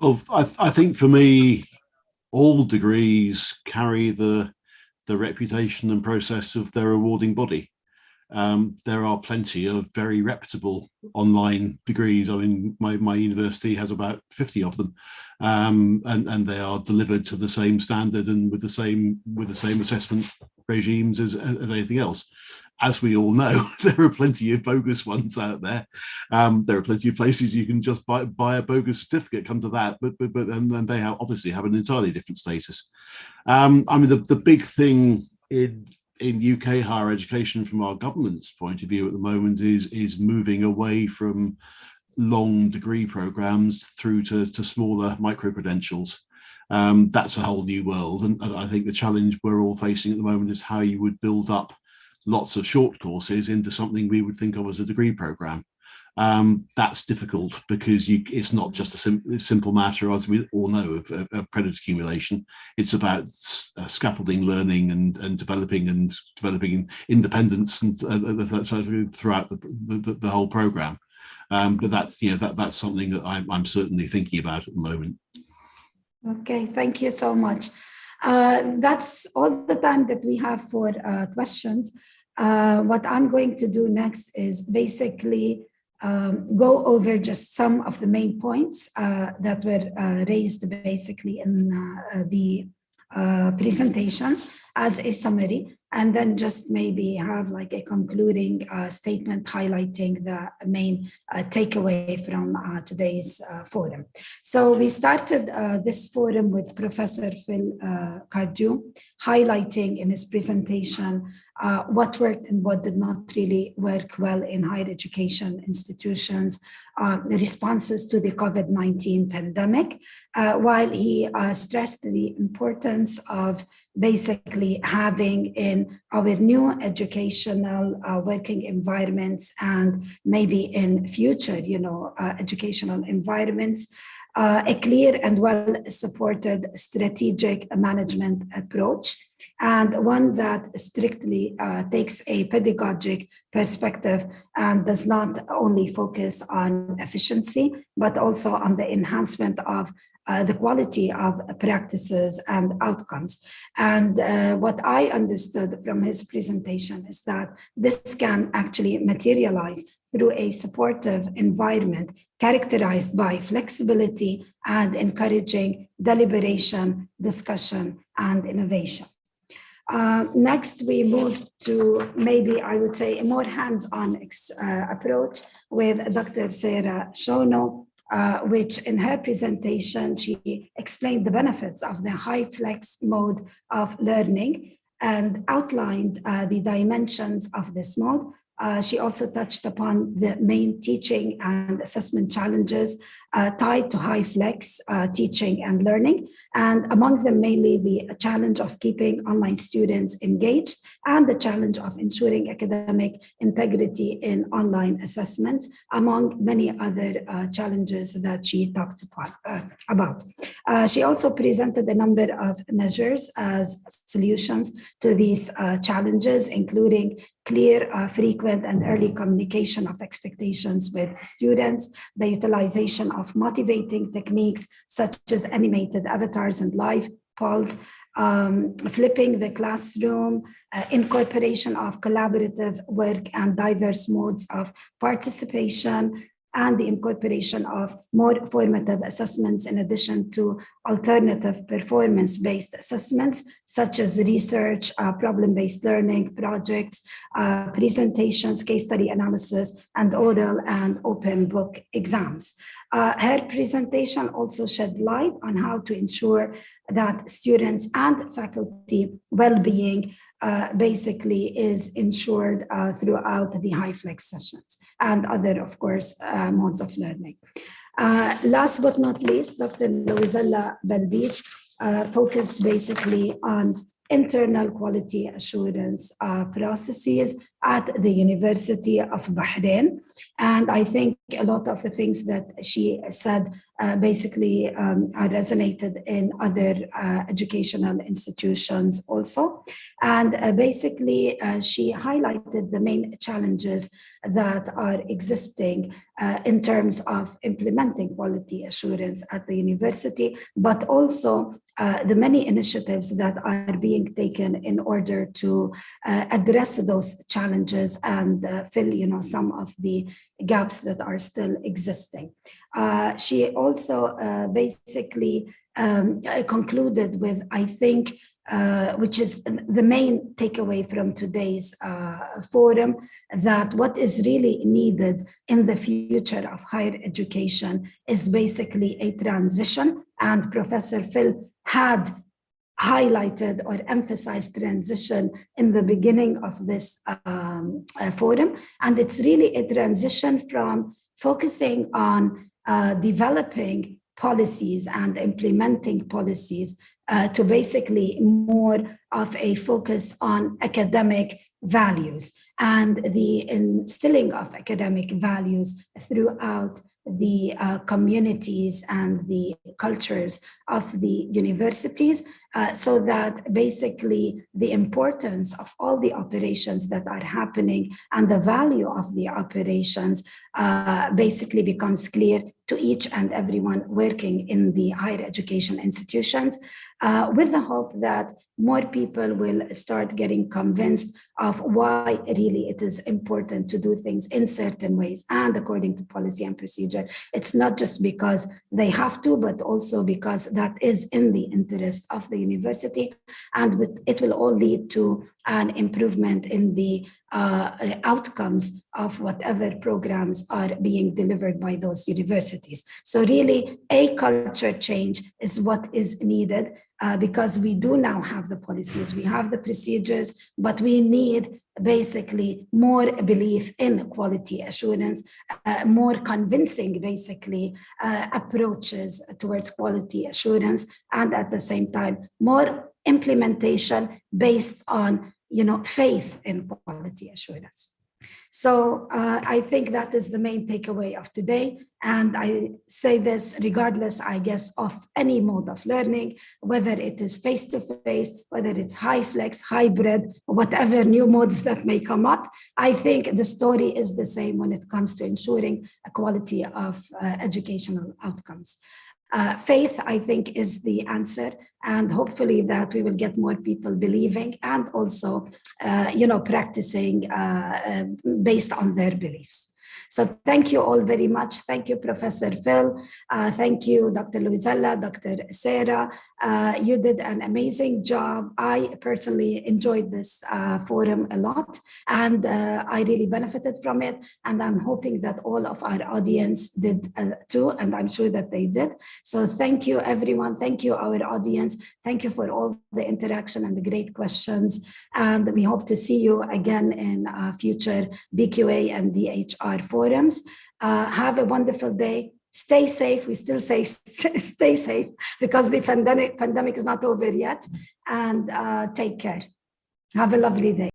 Well, I think for me, all degrees carry the reputation and process of their awarding body. There are plenty of very reputable online degrees. I mean, my university has about 50 of them, and they are delivered to the same standard and with the same assessment regimes as anything else. As we all know, there are plenty of bogus ones out there. There are plenty of places you can just buy a bogus certificate, come to that, but then they obviously have an entirely different status. I mean, the big thing in UK higher education from our government's point of view at the moment is moving away from long degree programs through to smaller micro-credentials. That's a whole new world, and I think the challenge we're all facing at the moment is how you would build up lots of short courses into something we would think of as a degree program. That's difficult because it's not just a simple matter, as we all know, of credit accumulation. It's about scaffolding learning and developing independence and throughout the whole program. But that's something that I'm certainly thinking about at the moment. Okay, thank you so much. That's all the time that we have for questions. What I'm going to do next is basically go over just some of the main points that were raised basically in the presentations as a summary, and then just maybe have like a concluding statement highlighting the main takeaway from today's forum. So we started this forum with Professor Phil Cardew, highlighting in his presentation what worked and what did not really work well in higher education institutions, the responses to the COVID-19 pandemic, while he stressed the importance of basically having in our new educational working environments and maybe in future, educational environments, a clear and well-supported strategic management approach, and one that strictly takes a pedagogic perspective and does not only focus on efficiency, but also on the enhancement of the quality of practices and outcomes. And what I understood from his presentation is that this can actually materialize through a supportive environment characterized by flexibility and encouraging deliberation, discussion, and innovation. Next, we move to maybe I would say a more hands-on approach with Dr. Sarah Shono, which in her presentation, she explained the benefits of the high flex mode of learning and outlined the dimensions of this mode. She also touched upon the main teaching and assessment challenges tied to high flex teaching and learning, and among them mainly the challenge of keeping online students engaged and the challenge of ensuring academic integrity in online assessments, among many other challenges that she talked about. She also presented a number of measures as solutions to these challenges, including clear, frequent, and early communication of expectations with students, the utilization of motivating techniques such as animated avatars and live polls, flipping the classroom, incorporation of collaborative work and diverse modes of participation, and the incorporation of more formative assessments in addition to alternative performance-based assessments such as research, problem-based learning, projects, presentations, case study analysis, and oral and open book exams. Her presentation also shed light on how to ensure that students and faculty well-being basically is ensured throughout the high flex sessions and other, of course, modes of learning. Last but not least, Dr. Louisella Belbis focused basically on internal quality assurance processes at the University of Bahrain. And I think a lot of the things that she said basically resonated in other educational institutions also. And basically, she highlighted the main challenges that are existing in terms of implementing quality assurance at the university, but also the many initiatives that are being taken in order to address those challenges and fill, some of the gaps that are still existing. She also basically concluded with, I think, which is the main takeaway from today's forum, that what is really needed in the future of higher education is basically a transition. And Professor Phil had highlighted or emphasized transition in the beginning of this forum. And it's really a transition from focusing on developing policies and implementing policies to basically more of a focus on academic values and the instilling of academic values throughout the communities and the cultures of the universities, so that basically the importance of all the operations that are happening and the value of the operations basically becomes clear to each and everyone working in the higher education institutions, with the hope that more people will start getting convinced of why really it is important to do things in certain ways and according to policy and procedure. It's not just because they have to, but also because that is in the interest of the university, and it will all lead to an improvement in the outcomes of whatever programs are being delivered by those universities. So really, a culture change is what is needed, because we do now have the policies, we have the procedures, but we need basically more belief in quality assurance, more convincing basically approaches towards quality assurance, and at the same time, more implementation based on faith in quality assurance. So I think that is the main takeaway of today. And I say this regardless, I guess, of any mode of learning, whether it is face-to-face, whether it's high flex, hybrid, whatever new modes that may come up. I think the story is the same when it comes to ensuring a quality of educational outcomes. Faith, I think, is the answer, and hopefully that we will get more people believing and also, practicing based on their beliefs. So thank you all very much. Thank you, Professor Phil. Thank you, Dr. Luizella, Dr. Sarah. You did an amazing job. I personally enjoyed this forum a lot, and I really benefited from it. And I'm hoping that all of our audience did too, and I'm sure that they did. So thank you, everyone. Thank you, our audience. Thank you for all the interaction and the great questions. And we hope to see you again in future BQA and DHR forums. Have a wonderful day. Stay safe. We still say stay safe because the pandemic is not over yet. And take care. Have a lovely day.